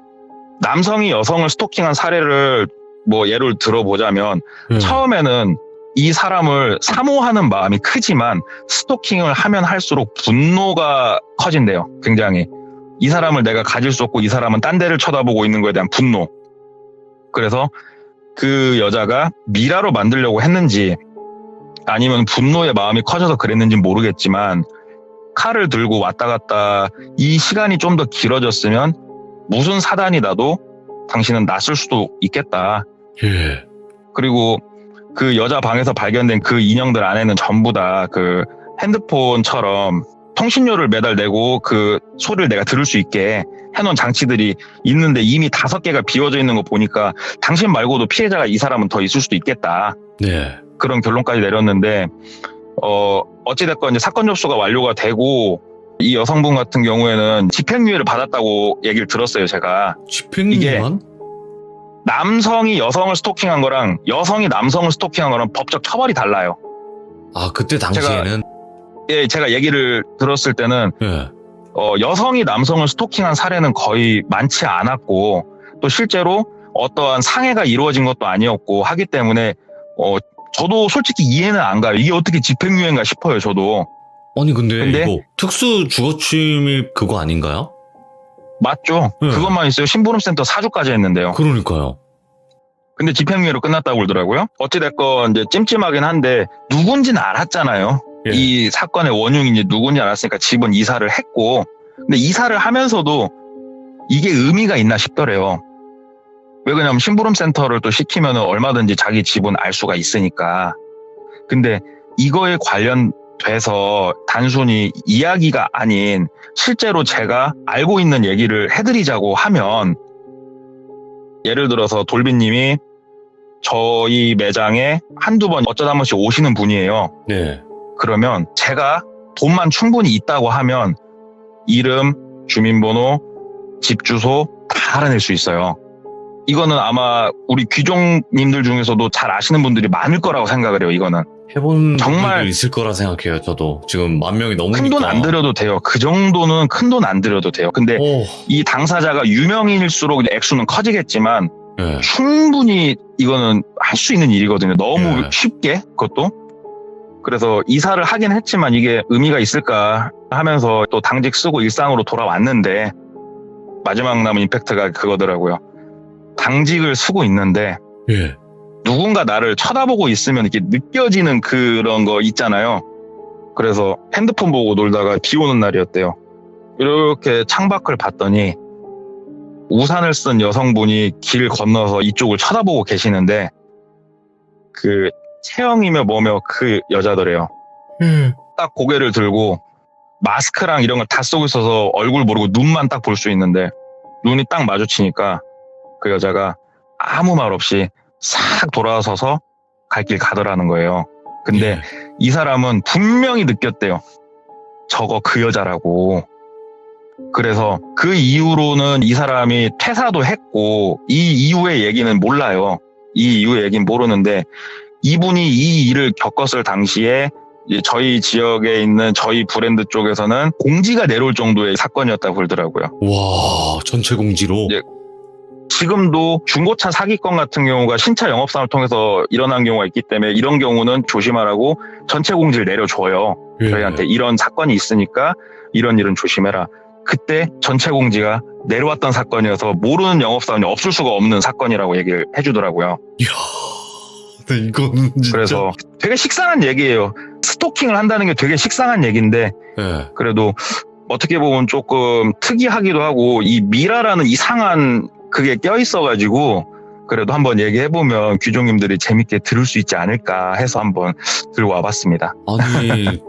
남성이 여성을 스토킹한 사례를 뭐 예를 들어보자면 예. 처음에는 이 사람을 사모하는 마음이 크지만 스토킹을 하면 할수록 분노가 커진대요. 굉장히. 이 사람을 내가 가질 수 없고 이 사람은 딴 데를 쳐다보고 있는 거에 대한 분노. 그래서 그 여자가 미라로 만들려고 했는지 아니면 분노의 마음이 커져서 그랬는지는 모르겠지만, 칼을 들고 왔다 갔다 이 시간이 좀 더 길어졌으면 무슨 사단이 나도 당신은 났을 수도 있겠다. 예. 그리고 그 여자 방에서 발견된 그 인형들 안에는 전부 다 그 핸드폰처럼 통신료를 매달 내고 그 소리를 내가 들을 수 있게 해놓은 장치들이 있는데 이미 5개가 비워져 있는 거 보니까 당신 말고도 피해자가 이 사람은 더 있을 수도 있겠다. 네. 그런 결론까지 내렸는데, 어찌됐건 이제 사건 접수가 완료가 되고 이 여성분 같은 경우에는 집행유예를 받았다고 얘기를 들었어요, 제가. 집행유예만? 남성이 여성을 스토킹한 거랑 여성이 남성을 스토킹한 거랑 법적 처벌이 달라요. 아, 그때 당시에는? 예, 제가 얘기를 들었을 때는 예. 여성이 남성을 스토킹한 사례는 거의 많지 않았고, 또 실제로 어떠한 상해가 이루어진 것도 아니었고 하기 때문에 저도 솔직히 이해는 안 가요. 이게 어떻게 집행유예인가 싶어요, 저도. 아니, 근데 근데- 이거 특수 주거 침입 그거 아닌가요? 맞죠? 네. 그것만 있어요. 심부름센터 4주까지 했는데요. 그러니까요. 근데 집행유예로 끝났다고 그러더라고요. 어찌됐건 이제 찜찜하긴 한데 누군지는 알았잖아요. 예. 이 사건의 원흉이 누군지 알았으니까 집은 이사를 했고, 근데 이사를 하면서도 이게 의미가 있나 싶더래요. 왜 그러냐면 심부름센터를 또 시키면 얼마든지 자기 집은 알 수가 있으니까. 근데 이거에 관련돼서 단순히 이야기가 아닌 실제로 제가 알고 있는 얘기를 해드리자고 하면, 예를 들어서 돌비님이 저희 매장에 한두 번 어쩌다 한 번씩 오시는 분이에요. 네. 그러면 제가 돈만 충분히 있다고 하면 이름, 주민번호, 집 주소 다 알아낼 수 있어요. 이거는 아마 우리 귀종님들 중에서도 잘 아시는 분들이 많을 거라고 생각을 해요. 이거는 해본 정말- 분들 있을 거라 생각해요. 저도 지금 10,000명이 넘으니까. 큰 돈 안 들여도 돼요. 그 정도는 큰 돈 안 들여도 돼요. 근데 오, 이 당사자가 유명인일수록 액수는 커지겠지만 네. 충분히 이거는 할 수 있는 일이거든요. 너무 네. 쉽게 그것도. 그래서 이사를 하긴 했지만 이게 의미가 있을까 하면서 또 당직 쓰고 일상으로 돌아왔는데, 마지막 남은 임팩트가 그거더라고요. 당직을 쓰고 있는데 예. 누군가 나를 쳐다보고 있으면 이렇게 느껴지는 그런 거 있잖아요. 그래서 핸드폰 보고 놀다가 비 오는 날이었대요. 이렇게 창밖을 봤더니 우산을 쓴 여성분이 길 건너서 이쪽을 쳐다보고 계시는데, 그 체형이며 뭐며 그 여자더래요. 딱 고개를 들고 마스크랑 이런 걸 다 쓰고 있어서 얼굴 모르고 눈만 딱 볼 수 있는데, 눈이 딱 마주치니까 그 여자가 아무 말 없이 싹 돌아서서 갈 길 가더라는 거예요. 근데 예. 이 사람은 분명히 느꼈대요. 저거 그 여자라고. 그래서 그 이후로는 이 사람이 퇴사도 했고, 이 이후의 얘기는 몰라요. 이 이후의 얘기는 모르는데, 이분이 이 일을 겪었을 당시에 이제 저희 지역에 있는 저희 브랜드 쪽에서는 공지가 내려올 정도의 사건이었다고 그러더라고요. 와, 전체 공지로. 예. 지금도 중고차 사기건 같은 경우가 신차 영업사원을 통해서 일어난 경우가 있기 때문에 이런 경우는 조심하라고 전체 공지를 내려줘요. 예. 저희한테 이런 사건이 있으니까 이런 일은 조심해라. 그때 전체 공지가 내려왔던 사건이어서 모르는 영업사원이 없을 수가 없는 사건이라고 얘기를 해주더라고요. 이야, 네, 이거는 진짜. 그래서 되게 식상한 얘기예요. 스토킹을 한다는 게 되게 식상한 얘기인데, 예. 그래도 어떻게 보면 조금 특이하기도 하고, 이 미라라는 이상한 그게 껴있어가지고 그래도 한번 얘기해보면 귀종님들이 재밌게 들을 수 있지 않을까 해서 한번 들고 와봤습니다. 아니,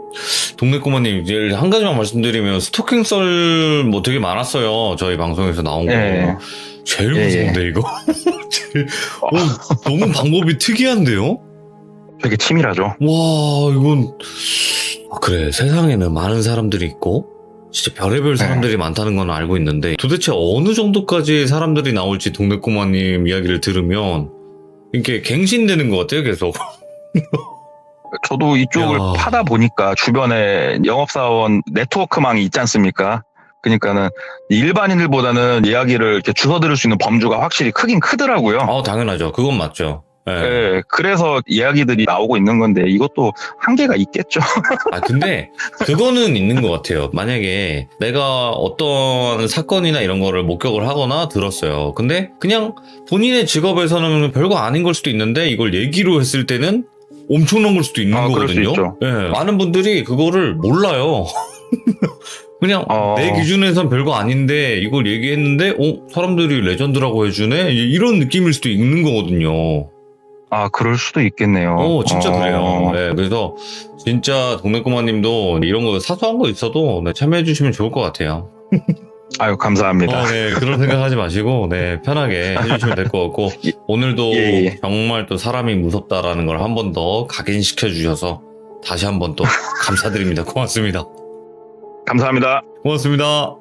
동네 꼬마님, 이제 한 가지만 말씀드리면, 스토킹 썰 뭐 되게 많았어요. 저희 방송에서 나온 거. 예. 제일 예, 무서운데, 이거? 제일, 너무 방법이 특이한데요? 되게 치밀하죠. 와, 이건. 아, 그래, 세상에는 많은 사람들이 있고, 진짜 별의별 사람들이 많다는 건 알고 있는데, 도대체 어느 정도까지 사람들이 나올지 동네 꼬마님 이야기를 들으면, 이렇게 갱신되는 것 같아요, 계속. 저도 이쪽을 야. 파다 보니까 주변에 영업사원 네트워크망이 있지 않습니까? 그러니까는 일반인들보다는 이야기를 이렇게 주워 들을 수 있는 범주가 확실히 크긴 크더라고요. 당연하죠. 그건 맞죠. 예. 예, 그래서 이야기들이 나오고 있는 건데 이것도 한계가 있겠죠. 근데 그거는 있는 것 같아요. 만약에 내가 어떤 사건이나 이런 거를 목격을 하거나 들었어요. 근데 그냥 본인의 직업에서는 별거 아닌 걸 수도 있는데 이걸 얘기로 했을 때는 엄청난 걸 수도 있는 그럴 수 거거든요. 있죠. 예, 많은 분들이 그거를 몰라요. 그냥 내 기준에선 별거 아닌데 이걸 얘기했는데 사람들이 레전드라고 해주네? 이런 느낌일 수도 있는 거거든요. 그럴 수도 있겠네요. 진짜 그래요. 네, 그래서 진짜 동네 꼬마님도 이런 거 사소한 거 있어도 참여해 주시면 좋을 것 같아요. 아유, 감사합니다. 네, 그런 생각하지 마시고 편하게 해주시면 될 것 같고 오늘도 예. 정말 또 사람이 무섭다라는 걸 한 번 더 각인시켜 주셔서 다시 한 번 또 감사드립니다. 고맙습니다. 감사합니다. 고맙습니다.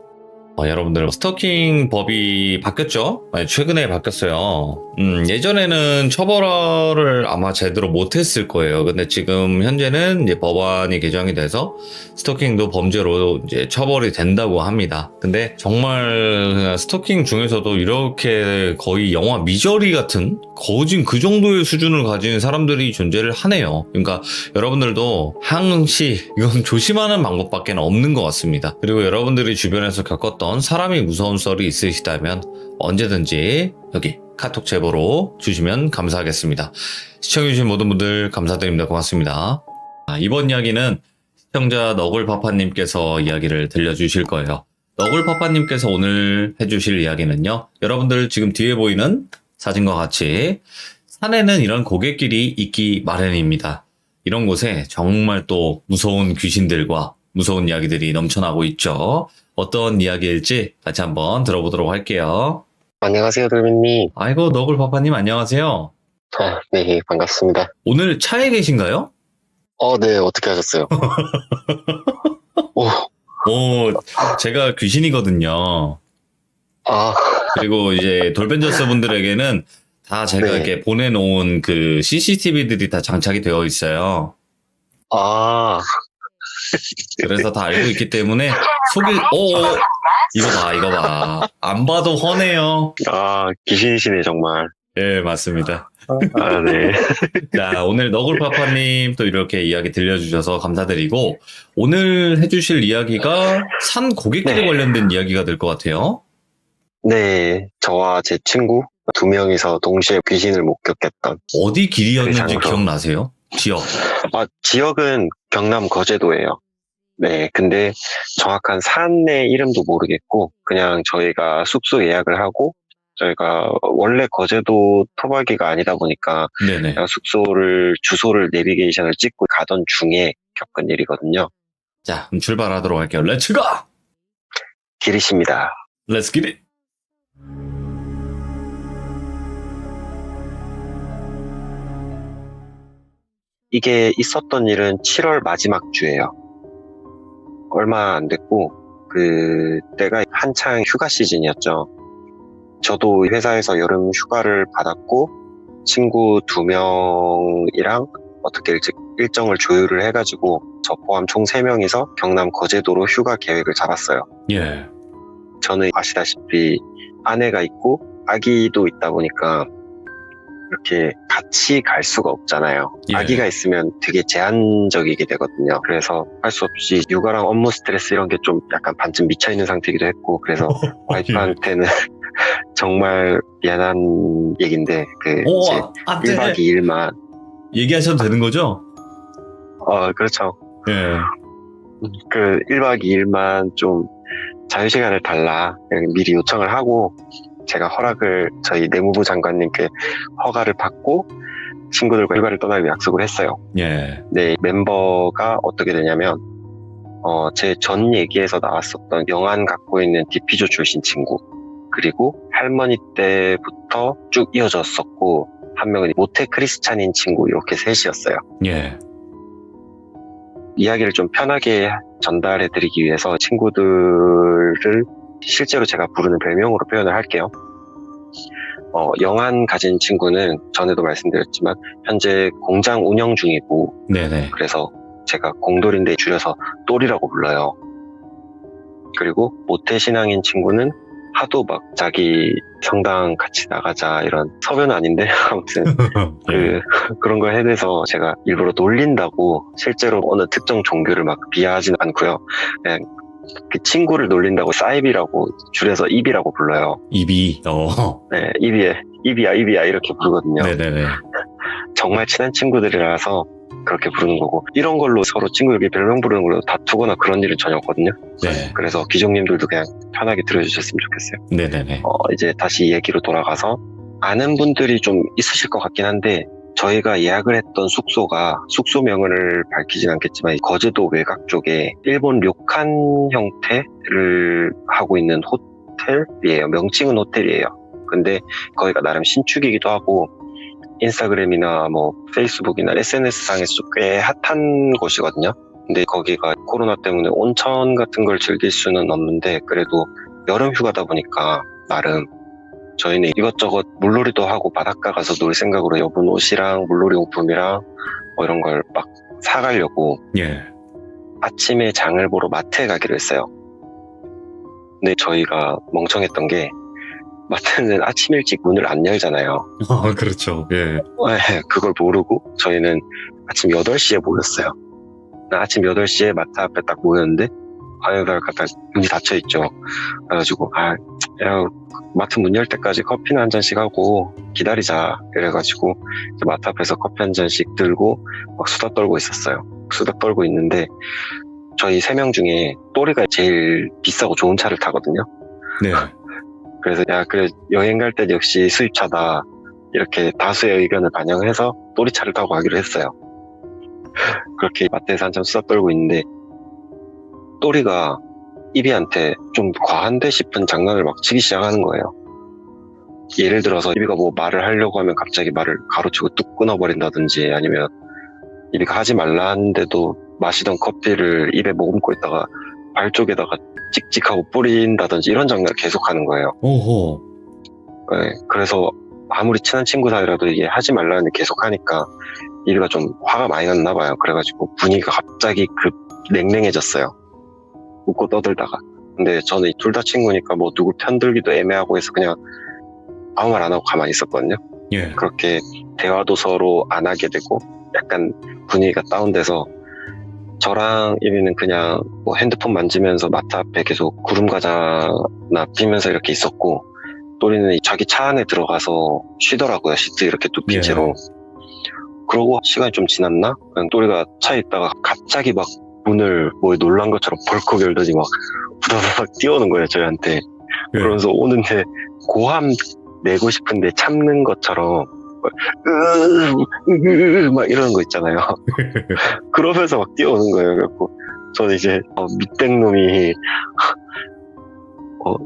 여러분들 스토킹 법이 바뀌었죠? 최근에 바뀌었어요. 예전에는 처벌을 아마 제대로 못했을 거예요. 근데 지금 현재는 이제 법안이 개정이 돼서 스토킹도 범죄로 이제 처벌이 된다고 합니다. 근데 정말 스토킹 중에서도 이렇게 거의 영화 미저리 같은 거진 그 정도의 수준을 가진 사람들이 존재를 하네요. 그러니까 여러분들도 항시 이건 조심하는 방법밖에 없는 것 같습니다. 그리고 여러분들이 주변에서 겪었던 사람이 무서운 썰이 있으시다면 언제든지 여기 카톡 제보로 주시면 감사하겠습니다. 시청해주신 모든 분들 감사드립니다. 고맙습니다. 이번 이야기는 시청자 너굴파파님께서 이야기를 들려주실 거예요. 너굴파파님께서 오늘 해주실 이야기는요. 여러분들 지금 뒤에 보이는 사진과 같이 산에는 이런 고갯길이 있기 마련입니다. 이런 곳에 정말 또 무서운 귀신들과 무서운 이야기들이 넘쳐나고 있죠. 어떤 이야기일지 같이 한번 들어보도록 할게요. 안녕하세요, 돌민님. 아이고, 너굴파파님 안녕하세요. 네, 반갑습니다. 오늘 차에 계신가요? 네, 어떻게 하셨어요? 오, 제가 귀신이거든요. 그리고 이제 돌벤져스 분들에게는 다 제가 네. 이렇게 보내놓은 그 CCTV들이 다 장착이 되어 있어요. 그래서 다 알고 있기 때문에 이거 봐. 안 봐도 훤해요. 귀신이시네, 정말. 예, 맞습니다. 네. 자, 오늘 너굴파파님 또 이렇게 이야기 들려주셔서 감사드리고, 오늘 해주실 이야기가 산 고갯길에 네. 관련된 이야기가 될 것 같아요. 네, 저와 제 친구 2명이서 동시에 귀신을 목격했던. 어디 길이었는지 세상으로. 기억나세요? 지역. 지역은 경남 거제도예요. 네, 근데 정확한 산의 이름도 모르겠고, 그냥 저희가 숙소 예약을 하고, 저희가 원래 거제도 토박이가 아니다 보니까 네네. 그냥 주소를 내비게이션을 찍고 가던 중에 겪은 일이거든요. 자, 그럼 출발하도록 할게요. 렛츠 고! 길이십니다. 렛츠 기릿! 이게 있었던 일은 7월 마지막 주예요. 얼마 안 됐고, 그때가 한창 휴가 시즌이었죠. 저도 회사에서 여름 휴가를 받았고, 친구 2명이랑 어떻게 일정을 조율을 해가지고, 저 포함 총 3명이서 경남 거제도로 휴가 계획을 잡았어요. 예. 저는 아시다시피 아내가 있고, 아기도 있다 보니까, 이렇게 같이 갈 수가 없잖아요. 예. 아기가 있으면 되게 제한적이게 되거든요. 그래서 할 수 없이 육아랑 업무 스트레스 이런 게 좀 약간 반쯤 미쳐있는 상태이기도 했고, 그래서 와이프한테는 정말 미안한 얘기인데, 이제 안 1박 2일만, 얘기하셔도 되는 거죠? 그렇죠. 예. 1박 2일만 좀 자유시간을 달라. 미리 요청을 하고, 제가 저희 내무부 장관님께 허가를 받고 친구들과 휴가를 떠나기로 약속을 했어요. 예. 네, 멤버가 어떻게 되냐면, 제 전 얘기에서 나왔었던 영안 갖고 있는 디피조 출신 친구, 그리고 할머니 때부터 쭉 이어졌었고, 한 명은 모태 크리스찬인 친구, 이렇게 셋이었어요. 예. 이야기를 좀 편하게 전달해 드리기 위해서 친구들을 실제로 제가 부르는 별명으로 표현을 할게요. 영안 가진 친구는 전에도 말씀드렸지만 현재 공장 운영 중이고, 네네. 그래서 제가 공돌인데 줄여서 똘이라고 불러요. 그리고 모태신앙인 친구는 하도 막 자기 성당 같이 나가자 이런 섭외는 아닌데 아무튼 그런 거에 대해서 제가 일부러 놀린다고, 실제로 어느 특정 종교를 막 비하하지는 않고요. 그냥 그 친구를 놀린다고 사이비라고 줄여서 입이라고 불러요. 입이, 네, 입이야 이렇게 부르거든요. 네네네. 정말 친한 친구들이라서 그렇게 부르는 거고, 이런 걸로 서로 친구에게 별명 부르는 걸로 다투거나 그런 일은 전혀 없거든요. 네. 그래서 귀종님들도 그냥 편하게 들어주셨으면 좋겠어요. 네네네. 이제 다시 얘기로 돌아가서, 아는 분들이 좀 있으실 것 같긴 한데, 저희가 예약을 했던 숙소명을 밝히진 않겠지만 거제도 외곽 쪽에 일본 료칸 형태를 하고 있는 호텔이에요. 명칭은 호텔이에요. 근데 거기가 나름 신축이기도 하고, 인스타그램이나 뭐 페이스북이나 SNS상에서 꽤 핫한 곳이거든요. 근데 거기가 코로나 때문에 온천 같은 걸 즐길 수는 없는데, 그래도 여름 휴가다 보니까 나름 저희는 이것저것 물놀이도 하고 바닷가 가서 놀 생각으로 여분 옷이랑 물놀이 용품이랑 뭐 이런 걸 막 사가려고 예. 아침에 장을 보러 마트에 가기로 했어요. 근데 저희가 멍청했던 게 마트는 아침 일찍 문을 안 열잖아요. 아, 그렇죠. 예. 네, 그걸 모르고 저희는 아침 8시에 모였어요. 아침 8시에 마트 앞에 딱 모였는데 안에다가 갖다 문이 닫혀있죠. 그래가지고 야, 마트 문 열 때까지 커피나 한 잔씩 하고 기다리자 이래가지고 이제 마트 앞에서 커피 한 잔씩 들고 막 수다 떨고 있었어요. 수다 떨고 있는데 저희 3명 중에 또리가 제일 비싸고 좋은 차를 타거든요. 네. 그래서 그래 여행 갈 때 역시 수입차다 이렇게 다수의 의견을 반영해서 또리차를 타고 가기로 했어요. 그렇게 마트에서 한참 수다 떨고 있는데 또리가 이비한테 좀 과한데 싶은 장난을 막 치기 시작하는 거예요. 예를 들어서 이비가 뭐 말을 하려고 하면 갑자기 말을 가로치고 뚝 끊어버린다든지, 아니면 이비가 하지 말라 하는데도 마시던 커피를 입에 머금고 있다가 발 쪽에다가 찍찍하고 뿌린다든지 이런 장난을 계속하는 거예요. 오호. 네, 그래서 아무리 친한 친구 사이라도 이게 하지 말라는데 계속 하니까 이비가 좀 화가 많이 났나 봐요. 그래가지고 분위기가 갑자기 냉랭해졌어요. 웃고 떠들다가. 근데 저는 둘 다 친구니까 뭐 누구 편들기도 애매하고 해서 그냥 아무 말 안 하고 가만히 있었거든요. 예. 그렇게 대화도 서로 안 하게 되고 약간 분위기가 다운돼서 저랑 이비는 그냥 뭐 핸드폰 만지면서 마트 앞에 계속 구름과자나 피면서 이렇게 있었고, 또리는 자기 차 안에 들어가서 쉬더라고요. 시트 이렇게 눕힌 예. 채로. 그러고 시간이 좀 지났나? 그냥 또리가 차에 있다가 갑자기 막 문을 뭐 놀란 것처럼 벌컥 열더니 막 부다다닥 뛰어오는 거예요, 저희한테. 예. 그러면서 오는데 고함 내고 싶은데 참는 것처럼 막 이러는 거 있잖아요. 그러면서 막 뛰어오는 거예요. 그래갖고 저는 이제 밑된 놈이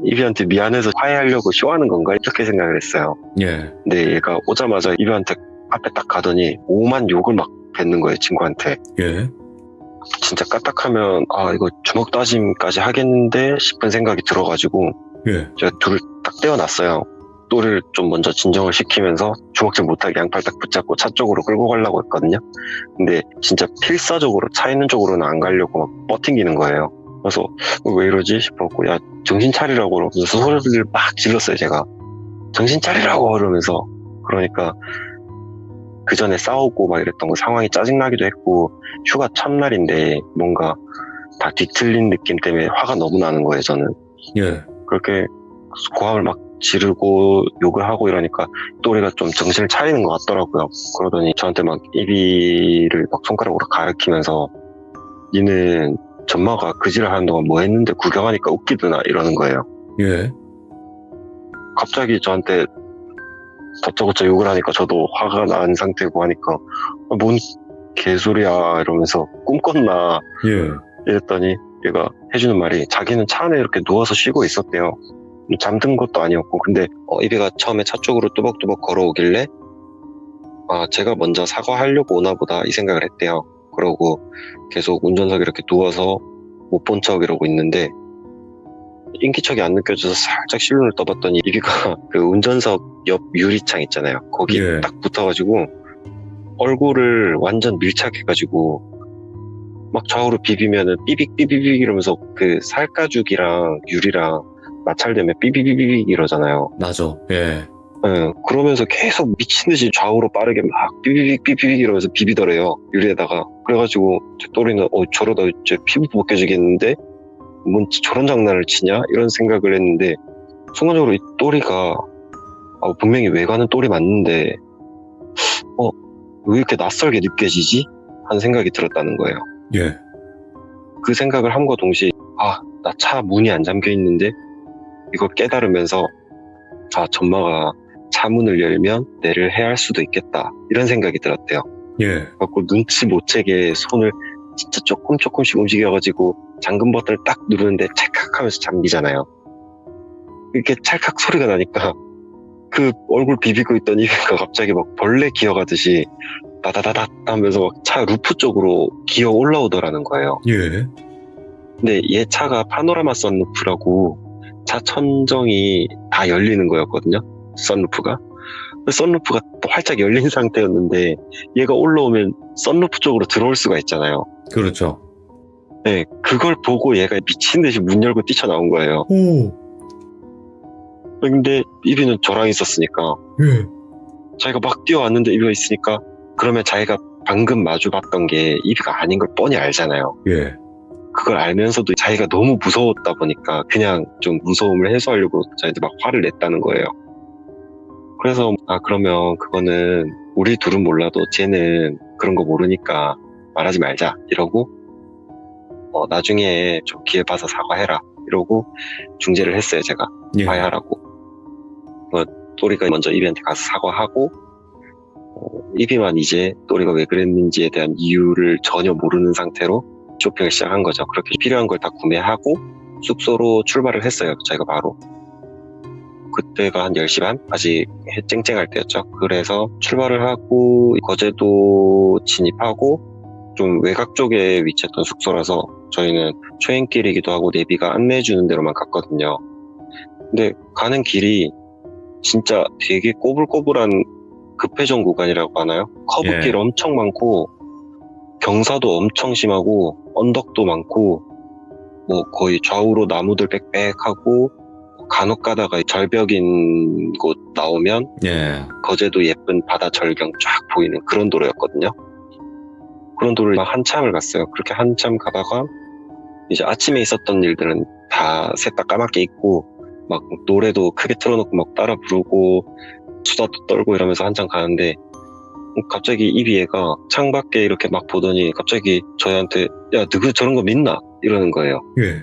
이비한테 미안해서 화해하려고 쇼하는 건가 이렇게 생각을 했어요. 예. 근데 얘가 오자마자 이비한테 앞에 딱 가더니 오만 욕을 막 뱉는 거예요, 친구한테. 예. 진짜 까딱하면 이거 주먹 다짐까지 하겠는데 싶은 생각이 들어가지고 예. 제가 둘을 딱 떼어놨어요. 또를 좀 먼저 진정을 시키면서 주먹질 못하게 양팔 딱 붙잡고 차 쪽으로 끌고 가려고 했거든요. 근데 진짜 필사적으로 차 있는 쪽으로는 안 가려고 막 버팅기는 거예요. 그래서 왜 이러지 싶었고, 야 정신 차리라고 그러면서 소리를 막 질렀어요. 제가 정신 차리라고 그러면서. 그러니까 그 전에 싸우고 막 이랬던 거 상황이 짜증나기도 했고, 휴가 첫날인데 뭔가 다 뒤틀린 느낌 때문에 화가 너무 나는 거예요, 저는. 예. 그렇게 고함을 막 지르고 욕을 하고 이러니까 또리가 좀 정신을 차리는 것 같더라고요. 그러더니 저한테 막 이비를 막 손가락으로 가리키면서 니는 전마가 그지를 하는 동안 뭐 했는데 구경하니까 웃기드나 이러는 거예요. 예. 갑자기 저한테 다짜고짜 욕을 하니까 저도 화가 난 상태고 하니까 뭔 개소리야 이러면서 꿈꿨나 예. 이랬더니 얘가 해주는 말이 자기는 차 안에 이렇게 누워서 쉬고 있었대요. 잠든 것도 아니었고. 근데 이비가 처음에 차 쪽으로 뚜벅뚜벅 걸어오길래 제가 먼저 사과하려고 오나 보다 이 생각을 했대요. 그러고 계속 운전석에 이렇게 누워서 못 본 척 이러고 있는데 인기척이 안 느껴져서 살짝 실눈을 떠봤더니 이비가 그 운전석 옆 유리창 있잖아요. 거기에 예. 딱 붙어가지고 얼굴을 완전 밀착해가지고 막 좌우로 비비면은 삐빅삐빅 이러면서 그 살가죽이랑 유리랑 마찰되면 삐비비비 이러잖아요. 나죠. 예. 그러면서 계속 미친듯이 좌우로 빠르게 막 삐비빅 이러면서 비비더래요, 유리에다가. 그래가지고 제 또리는 저러다 이제 피부 벗겨지겠는데 뭔 저런 장난을 치냐 이런 생각을 했는데, 순간적으로 이 또리가 분명히 외관은 또리 맞는데 왜 이렇게 낯설게 느껴지지? 하는 생각이 들었다는 거예요. 예. 그 생각을 함과 동시에 나 차 문이 안 잠겨 있는데 이걸 깨달으면서 전마가 차 문을 열면 내를 해할 수도 있겠다 이런 생각이 들었대요. 예. 그래갖고 눈치 못 채게 손을 진짜 조금씩 움직여가지고 잠금 버튼을 딱 누르는데 찰칵 하면서 잠기잖아요. 이렇게 찰칵 소리가 나니까 그 얼굴 비비고 있던 이가 갑자기 막 벌레 기어가듯이 다다다다 하면서 막 차 루프 쪽으로 기어 올라오더라는 거예요. 예. 근데 얘 차가 파노라마 썬루프라고 차 천정이 다 열리는 거였거든요. 썬루프가. 썬루프가 또 활짝 열린 상태였는데 얘가 올라오면 썬루프 쪽으로 들어올 수가 있잖아요. 그렇죠. 네, 그걸 보고 얘가 미친 듯이 문 열고 뛰쳐나온 거예요. 오. 근데 이비는 저랑 있었으니까 예. 자기가 막 뛰어왔는데 이비가 있으니까 그러면 자기가 방금 마주 봤던 게 이비가 아닌 걸 뻔히 알잖아요. 예. 그걸 알면서도 자기가 너무 무서웠다 보니까 그냥 좀 무서움을 해소하려고 자기한테 막 화를 냈다는 거예요. 그래서 그러면 그거는 우리 둘은 몰라도 쟤는 그런 거 모르니까 말하지 말자 이러고 나중에 좀 기회 봐서 사과해라 이러고 중재를 했어요. 제가 예. 화해하라고. 또리가 먼저 이비한테 가서 사과하고 이비만 이제 또리가 왜 그랬는지에 대한 이유를 전혀 모르는 상태로 쇼핑을 시작한 거죠. 그렇게 필요한 걸 다 구매하고 숙소로 출발을 했어요. 저희가 바로. 그때가 한 10시 반? 아직 해 쨍쨍할 때였죠. 그래서 출발을 하고 거제도 진입하고 좀 외곽 쪽에 위치했던 숙소라서 저희는 초행길이기도 하고 내비가 안내해주는 데로만 갔거든요. 근데 가는 길이 진짜 되게 꼬불꼬불한 급회전 구간이라고 하나요? 커브길 예. 엄청 많고 경사도 엄청 심하고 언덕도 많고 뭐 거의 좌우로 나무들 빽빽하고 간혹 가다가 절벽인 곳 나오면 예. 거제도 예쁜 바다 절경 쫙 보이는 그런 도로였거든요. 그런 도로를 막 한참을 갔어요. 그렇게 한참 가다가 이제 아침에 있었던 일들은 다 셋 다 까맣게 잊고 막 노래도 크게 틀어놓고 막 따라 부르고 수다도 떨고 이러면서 한참 가는데 갑자기 이비애가 창밖에 이렇게 막 보더니 갑자기 저희한테 야, 너 저런 거 믿나? 이러는 거예요. 예.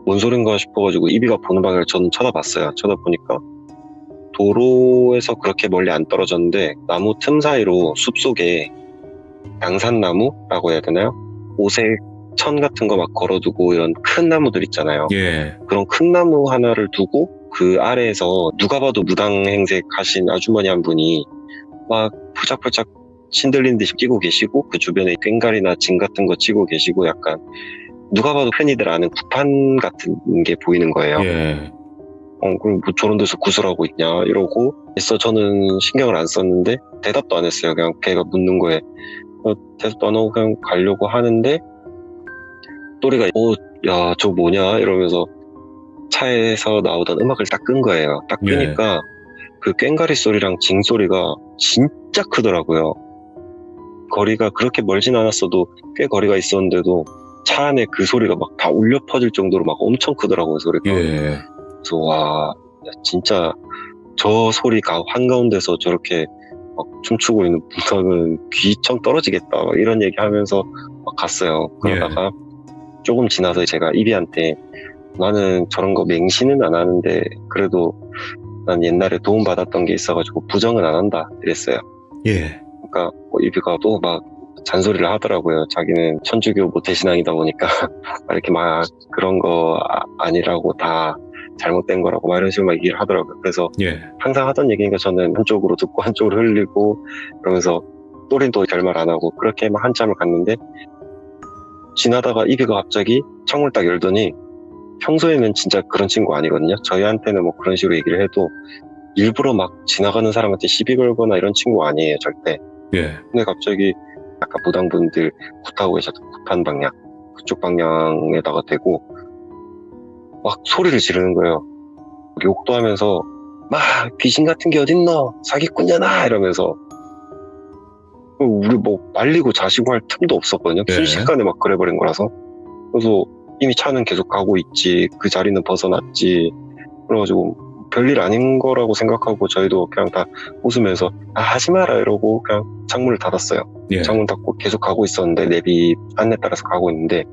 뭔 소린가 싶어가지고 이비가 보는 방향을 저는 쳐다봤어요. 쳐다보니까 도로에서 그렇게 멀리 안 떨어졌는데 나무 틈 사이로 숲속에 양산나무라고 해야 되나요? 오색 천 같은 거 막 걸어두고 이런 큰 나무들 있잖아요. 예. 그런 큰 나무 하나를 두고 그 아래에서 누가 봐도 무당행색 하신 아주머니 한 분이 막 푸작푸작 신들린 듯이 뛰고 계시고 그 주변에 꽹과리나 징 같은 거 치고 계시고 약간 누가 봐도 흔히들 아는 구판 같은 게 보이는 거예요. 예. 그럼 뭐 저런 데서 구슬하고 있냐 이러고 있어. 저는 신경을 안 썼는데 대답도 안 했어요. 그냥 걔가 묻는 거에 대답도 안 하고 그냥 가려고 하는데 또리가 야, 저 뭐냐 이러면서 차에서 나오던 음악을 딱 끈 거예요. 딱 끄니까 그 꽹과리 소리랑 징 소리가 진짜 크더라고요. 거리가 그렇게 멀진 않았어도 꽤 거리가 있었는데도 차 안에 그 소리가 막 다 울려 퍼질 정도로 막 엄청 크더라고요, 소리가. 예. 그래서 와, 진짜 저 소리가 한가운데서 저렇게 막 춤추고 있는 무당은 귀청 떨어지겠다 막 이런 얘기 하면서 막 갔어요. 그러다가 조금 지나서 제가 이비한테 나는 저런 거 맹신은 안 하는데 그래도 난 옛날에 도움받았던 게 있어가지고 부정은 안 한다 이랬어요. 예. 그러니까 이비가 또 막 잔소리를 하더라고요. 자기는 천주교 모태신앙이다 보니까 이렇게 막 그런 거 아니라고 다 잘못된 거라고 막 이런 식으로 막 얘기를 하더라고요. 그래서 예. 항상 하던 얘기니까 저는 한쪽으로 듣고 한쪽으로 흘리고 그러면서 또린 또 결말 안 하고 그렇게 막 한참을 갔는데 지나다가 이비가 갑자기 창문을 딱 열더니 평소에는 진짜 그런 친구 아니거든요. 저희한테는 뭐 그런 식으로 얘기를 해도 일부러 막 지나가는 사람한테 시비 걸거나 이런 친구 아니에요, 절대. 예. 근데 갑자기 아까 무당분들 굿하고 계셨던 굿한 방향 그쪽 방향에다가 대고 막 소리를 지르는 거예요. 욕도 하면서 막 귀신 같은 게 어딨노 사기꾼이잖아 이러면서 우리 뭐 말리고 자시고 할 틈도 없었거든요. 네. 순식간에 막 그래버린 거라서. 그래서 이미 차는 계속 가고 있지 그 자리는 벗어났지 그래가지고 별일 아닌 거라고 생각하고 저희도 그냥 다 웃으면서 하지 마라 이러고 그냥 창문을 닫았어요. 예. 창문 닫고 계속 가고 있었는데 내비 안내 따라서 가고 있는데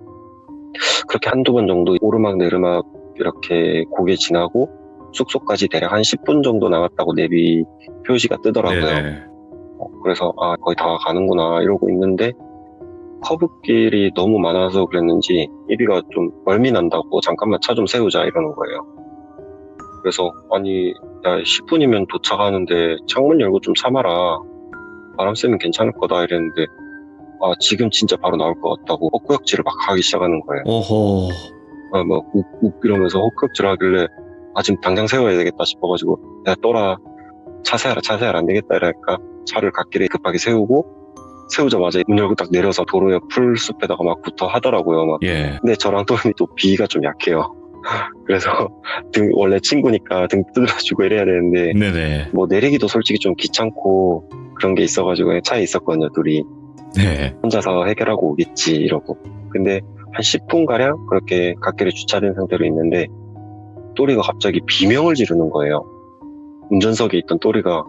그렇게 한두 번 정도 오르막 내리막 이렇게 고개 지나고 숙소까지 대략 한 10분 정도 남았다고 내비 표시가 뜨더라고요. 네. 그래서 거의 다 가는구나 이러고 있는데 커브길이 너무 많아서 그랬는지 이비가 좀 멀미 난다고 잠깐만 차 좀 세우자 이러는 거예요. 그래서 아니 야 10분이면 도착하는데 창문 열고 좀 참아라 바람 쐬면 괜찮을 거다 이랬는데 지금 진짜 바로 나올 것 같다고 헛구역질을 막 하기 시작하는 거예요. 어허. 뭐 욱욱 이러면서 호흡질 하길래 지금 당장 세워야 되겠다 싶어가지고 야 또라 차 세워라 안 되겠다 이러니까 차를 갓길에 급하게 세우자마자 문 열고 딱 내려서 도로 옆 풀숲에다가 막 구터 하더라고요. 막. 예. 근데 저랑 또또 비위가 좀 약해요. 그래서 원래 친구니까 등 두드려주고 이래야 되는데 네네. 뭐 내리기도 솔직히 좀 귀찮고 그런 게 있어가지고 차에 있었거든요, 둘이. 네. 혼자서 해결하고 오겠지 이러고. 근데 한 10분가량 그렇게 갓길에 주차된 상태로 있는데 또리가 갑자기 비명을 지르는 거예요. 운전석에 있던 또리가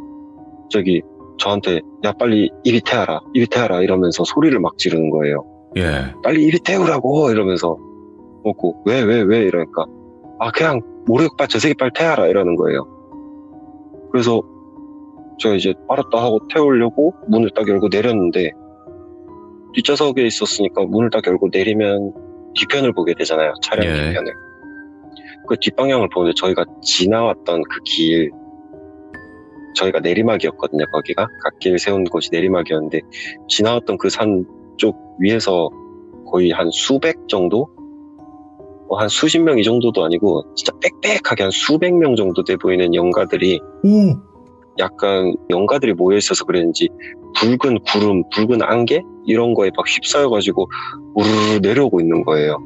저기 저한테 야 빨리 입이 태워라 이러면서 소리를 막 지르는 거예요. 예. 빨리 입이 태우라고 이러면서 먹고 왜 이러니까 그냥 모르겠고 빨리 저 새끼 빨리 태워라 이러는 거예요. 그래서 제가 이제 알았다 하고 태우려고 문을 딱 열고 내렸는데 뒷좌석에 있었으니까 문을 딱 열고 내리면 뒤편을 보게 되잖아요. 차량 예. 뒤편을. 그 뒷방향을 보는데 저희가 지나왔던 그 길, 저희가 내리막이었거든요. 거기가 갓길 세운 곳이 내리막이었는데 지나왔던 그 산 쪽 위에서 거의 한 수백 정도? 한 수십 명 이 정도도 아니고 진짜 빽빽하게 한 수백 명 정도 돼 보이는 영가들이 오. 약간 영가들이 모여 있어서 그랬는지 붉은 구름, 붉은 안개 이런 거에 막 휩싸여가지고 우르르 내려오고 있는 거예요.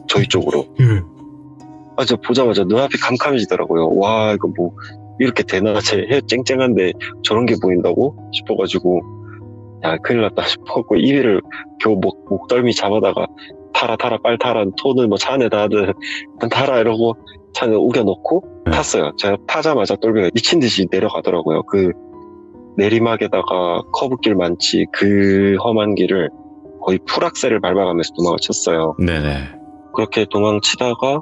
저희 쪽으로. 예. 저 보자마자 눈앞이 캄캄해지더라고요. 와 이거 뭐 이렇게 되나 제 해 쨍쨍한데 저런 게 보인다고 싶어가지고 야 큰일 났다 싶어갖고 이비를 겨우 목덜미 잡아다가 타라 빨리 타라 톤을 뭐 차 안에다 하든 일단 타라 이러고 차에 우겨놓고 네. 탔어요. 제가 타자마자 똘비가 미친 듯이 내려가더라고요. 그 내리막에다가 커브길 많지 그 험한 길을 거의 풀악셀을 밟아가면서 도망을 쳤어요. 네네. 그렇게 도망치다가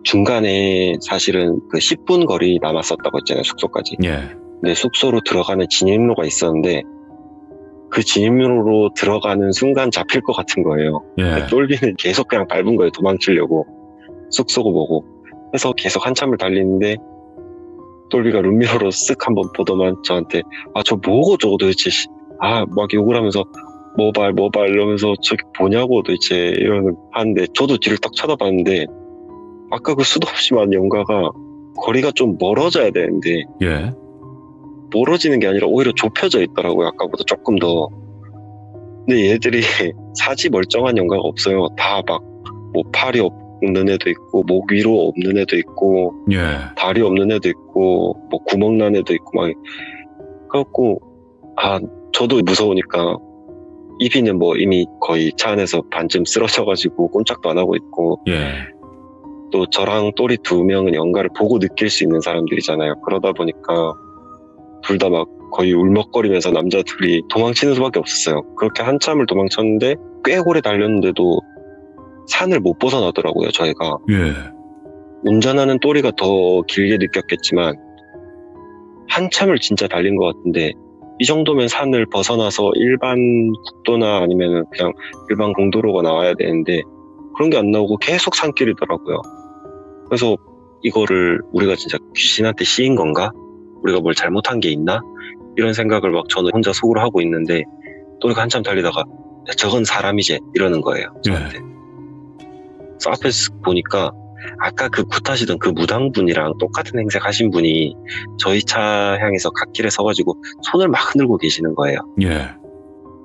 중간에 사실은 그 10분 거리 남았었다고 했잖아요, 숙소까지. 예. 근데 숙소로 들어가는 진입로가 있었는데 그 진입로로 들어가는 순간 잡힐 것 같은 거예요. 예. 똘비는 계속 그냥 밟은 거예요, 도망치려고. 숙소고 뭐고. 그래서 계속 한참을 달리는데 똘비가 룸미러로 쓱 한번 보더만 저한테 저 뭐고 저거 도대체 막 욕을 하면서 모발 이러면서 저기 뭐냐고 도대체 이러는 하는데 저도 뒤를 딱 쳐다봤는데 아까 그 수도 없이 많은 영가가 거리가 좀 멀어져야 되는데 예. 멀어지는 게 아니라 오히려 좁혀져 있더라고요. 아까보다 조금 더. 근데 얘들이 사지 멀쩡한 영가가 없어요. 다 막 뭐 팔이 없는 애도 있고 목 위로 없는 애도 있고 예. 다리 없는 애도 있고 뭐 구멍 난 애도 있고 막 그래갖고 저도 무서우니까 이비는 뭐 이미 거의 차 안에서 반쯤 쓰러져가지고 꼼짝도 안 하고 있고 예. 또 저랑 또리 2명은 영가를 보고 느낄 수 있는 사람들이잖아요. 그러다 보니까 둘 다 막 거의 울먹거리면서 남자들이 도망치는 수밖에 없었어요. 그렇게 한참을 도망쳤는데 꽤 오래 달렸는데도 산을 못 벗어나더라고요. 저희가. 예. 운전하는 또리가 더 길게 느꼈겠지만 한참을 진짜 달린 것 같은데 이 정도면 산을 벗어나서 일반 국도나 아니면 그냥 일반 공도로가 나와야 되는데 그런 게 안 나오고 계속 산길이더라고요. 그래서 이거를 우리가 진짜 귀신한테 씌인 건가? 우리가 뭘 잘못한 게 있나? 이런 생각을 막 저는 혼자 속으로 하고 있는데 또리가 한참 달리다가 야, 저건 사람이지 이러는 거예요. 저한테. 그래서 앞에서 보니까 아까 그 굿하시던 그 무당분이랑 똑같은 행색 하신 분이 저희 차 향해서 갓길에 서가지고 손을 막 흔들고 계시는 거예요. 예.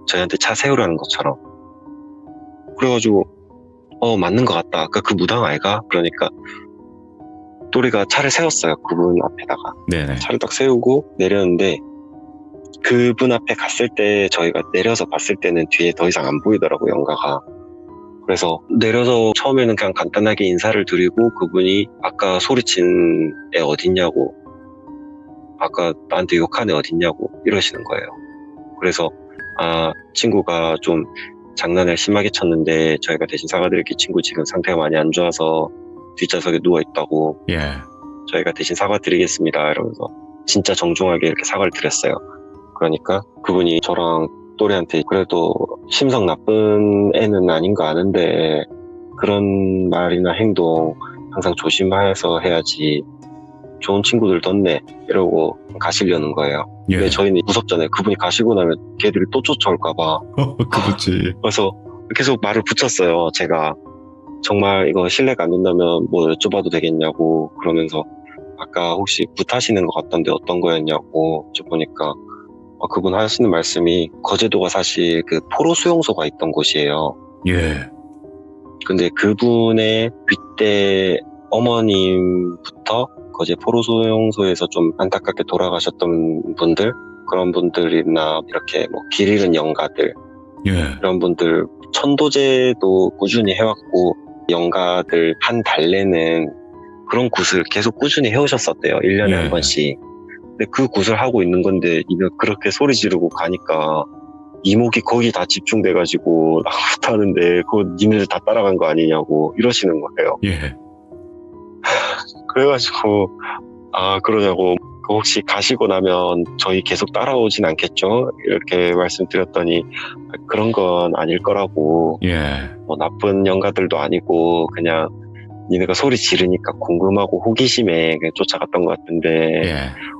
저희한테 차 세우라는 것처럼. 그래가지고 맞는 것 같다. 아까 그 무당 아이가? 그러니까 또리가 차를 세웠어요. 그분 앞에다가. 네네. 차를 딱 세우고 내렸는데 그분 앞에 갔을 때 저희가 내려서 봤을 때는 뒤에 더 이상 안 보이더라고요. 영가가. 그래서 내려서 처음에는 그냥 간단하게 인사를 드리고 그분이 아까 소리친 애 어딨냐고 아까 나한테 욕한 애 어딨냐고 이러시는 거예요. 그래서 친구가 좀 장난을 심하게 쳤는데 저희가 대신 사과드릴게 친구 지금 상태가 많이 안 좋아서 뒷좌석에 누워있다고 예. 저희가 대신 사과드리겠습니다 이러면서 진짜 정중하게 이렇게 사과를 드렸어요. 그러니까 그분이 저랑 또리한테 그래도 심성 나쁜 애는 아닌 거 아는데 그런 말이나 행동 항상 조심해서 해야지 좋은 친구들 뒀네 이러고 가시려는 거예요. 예. 근데 저희는 무섭잖아요. 그분이 가시고 나면 걔들이 또 쫓아올까 봐. 그렇지. 그래서 계속 말을 붙였어요. 제가 정말 이거 실례가 안 된다면 뭐 여쭤봐도 되겠냐고 그러면서 아까 혹시 굿하시는 것 같던데 어떤 거였냐고 여쭤보니까 그분 하시는 말씀이 거제도가 사실 그 포로 수용소가 있던 곳이에요. 예. 근데 그분의 윗대 어머님부터 거제 포로 수용소에서 좀 안타깝게 돌아가셨던 분들, 그런 분들이나 이렇게 뭐 길 잃은 영가들, 예. 이런 분들 천도제도 꾸준히 해왔고 영가들 한 달래는 그런 굿을 계속 꾸준히 해오셨었대요. 1년에 예. 한 번씩. 근데 그 굿을 하고 있는 건데 이거 그렇게 소리 지르고 가니까 이목이 거기 다 집중돼가지고 나 못하는데 그거 니네들 다 따라간 거 아니냐고 이러시는 거예요. 예. 그래가지고 그러냐고 혹시 가시고 나면 저희 계속 따라오진 않겠죠? 이렇게 말씀드렸더니 그런 건 아닐 거라고. 예. 뭐 나쁜 영가들도 아니고 그냥 니네가 소리 지르니까 궁금하고 호기심에 그냥 쫓아갔던 것 같은데 예.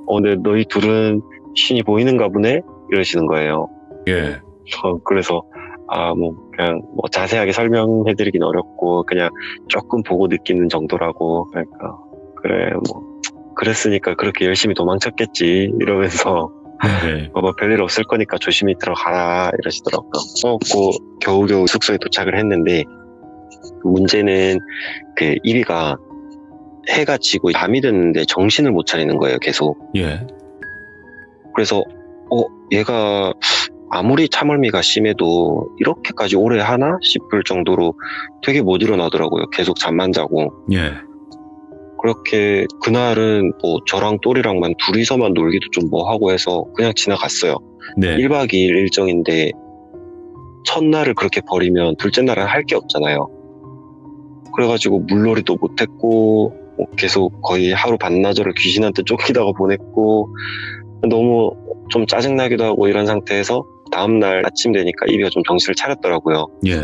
근데 너희 둘은 신이 보이는가 보네? 이러시는 거예요. 예. 그래서 그냥 자세하게 설명해드리긴 어렵고 그냥 조금 보고 느끼는 정도라고. 그러니까 그래 그랬으니까 그렇게 열심히 도망쳤겠지 이러면서 네. 별일 없을 거니까 조심히 들어가라 이러시더라고요. 겨우겨우 숙소에 도착을 했는데 문제는 그 1위가 해가 지고 밤이 됐는데 정신을 못 차리는 거예요, 계속. 예. 그래서 얘가 아무리 참을미가 심해도 이렇게까지 오래 하나 싶을 정도로 되게 못 일어나더라고요. 계속 잠만 자고. 예. 그렇게 그날은 저랑 또리랑만 둘이서만 놀기도 좀 뭐하고 해서 그냥 지나갔어요. 네. 1박 2일 일정인데 첫날을 그렇게 버리면 둘째 날은 할 게 없잖아요. 그래가지고 물놀이도 못했고 계속 거의 하루 반나절을 귀신한테 쫓기다가 보냈고 너무 좀 짜증나기도 하고 이런 상태에서 다음날 아침 되니까 입이가 좀 정신을 차렸더라고요. 예.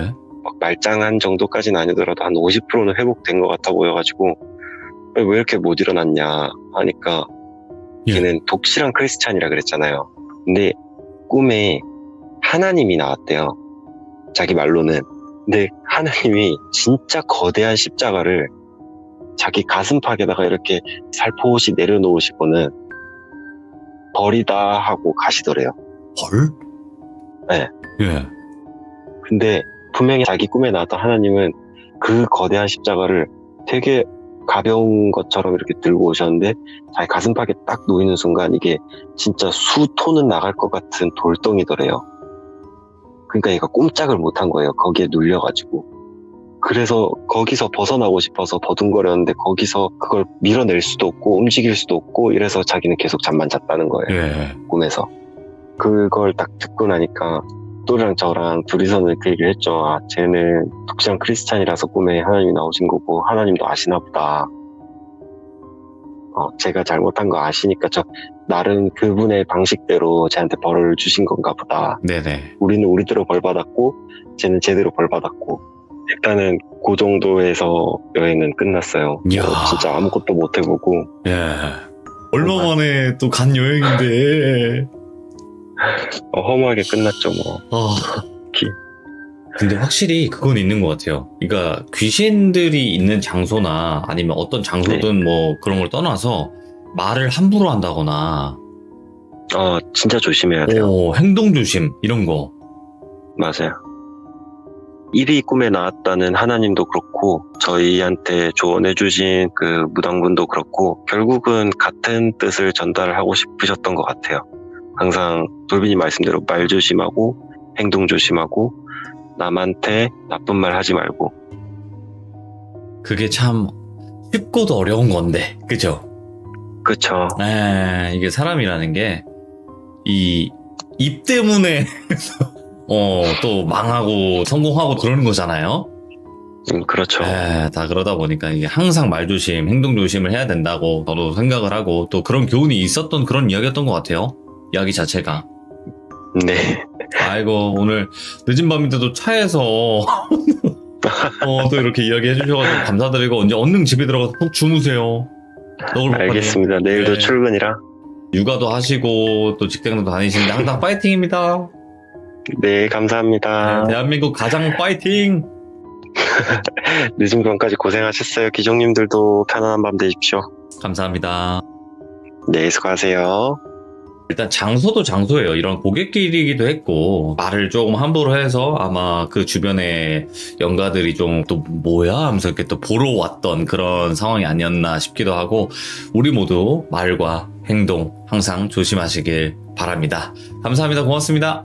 막 말짱한 정도까지는 아니더라도 한 50%는 회복된 것 같아 보여가지고 왜 이렇게 못 일어났냐 하니까 예. 걔는 독실한 크리스찬이라 그랬잖아요. 근데 꿈에 하나님이 나왔대요. 자기 말로는. 근데 하나님이 진짜 거대한 십자가를 자기 가슴팍에다가 이렇게 살포시 내려놓으시고는 버리다 하고 가시더래요. 헐? 네. 예. 근데 분명히 자기 꿈에 나왔던 하나님은 그 거대한 십자가를 되게 가벼운 것처럼 이렇게 들고 오셨는데 자기 가슴팍에 딱 놓이는 순간 이게 진짜 수톤은 나갈 것 같은 돌덩이더래요. 그러니까 얘가 꼼짝을 못한 거예요. 거기에 눌려가지고. 그래서 거기서 벗어나고 싶어서 버둥거렸는데 거기서 그걸 밀어낼 수도 없고 움직일 수도 없고 이래서 자기는 계속 잠만 잤다는 거예요. 예. 꿈에서. 그걸 딱 듣고 나니까 또리랑 저랑 둘이서는 그 얘기를 했죠. 쟤는 독실한 크리스찬이라서 꿈에 하나님이 나오신 거고 하나님도 아시나 보다. 제가 잘못한 거 아시니까 나름 그분의 방식대로 쟤한테 벌을 주신 건가 보다. 네네. 우리는 우리대로 벌 받았고 쟤는 제대로 벌 받았고 일단은 그 정도에서 여행은 끝났어요. 이야. 진짜 아무것도 못 해보고. 예. 얼마 만에 또 간 여행인데. 허무하게 끝났죠 뭐. 근데 확실히 그건 있는 것 같아요. 그러니까 귀신들이 있는 장소나 아니면 어떤 장소든 뭐 그런 걸 떠나서 말을 함부로 한다거나 진짜 조심해야 돼요. 행동 조심 이런 거. 맞아요. 일이 꿈에 나왔다는 하나님도 그렇고 저희한테 조언해주신 그 무당분도 그렇고 결국은 같은 뜻을 전달하고 싶으셨던 것 같아요. 항상 돌빈이 말씀대로 말 조심하고 행동 조심하고 남한테 나쁜 말 하지 말고. 그게 참 쉽고도 어려운 건데, 그죠? 그쵸. 이게 사람이라는 게 이 입 때문에 또 망하고 성공하고 그러는 거잖아요. 그렇죠. 다 그러다 보니까 이게 항상 말 조심, 행동 조심을 해야 된다고 저도 생각을 하고 또 그런 교훈이 있었던 그런 이야기였던 것 같아요. 이야기 자체가. 네. 아이고 오늘 늦은 밤인데도 차에서 또 이렇게 이야기 해주셔가지고 감사드리고 이제 얼른 집에 들어가서 푹 주무세요. 알겠습니다. 내일도 출근이라. 육아도 하시고 또 직장도 다니시는데 항상 파이팅입니다. 네, 감사합니다. 대한민국 가장 파이팅! 늦은 밤까지 고생하셨어요. 기종님들도 편안한 밤 되십시오. 감사합니다. 네, 수고하세요. 일단 장소도 장소예요. 이런 고객길이기도 했고 말을 조금 함부로 해서 아마 그 주변에 연가들이 좀 또 뭐야 하면서 이렇게 또 보러 왔던 그런 상황이 아니었나 싶기도 하고 우리 모두 말과 행동 항상 조심하시길 바랍니다. 감사합니다. 고맙습니다.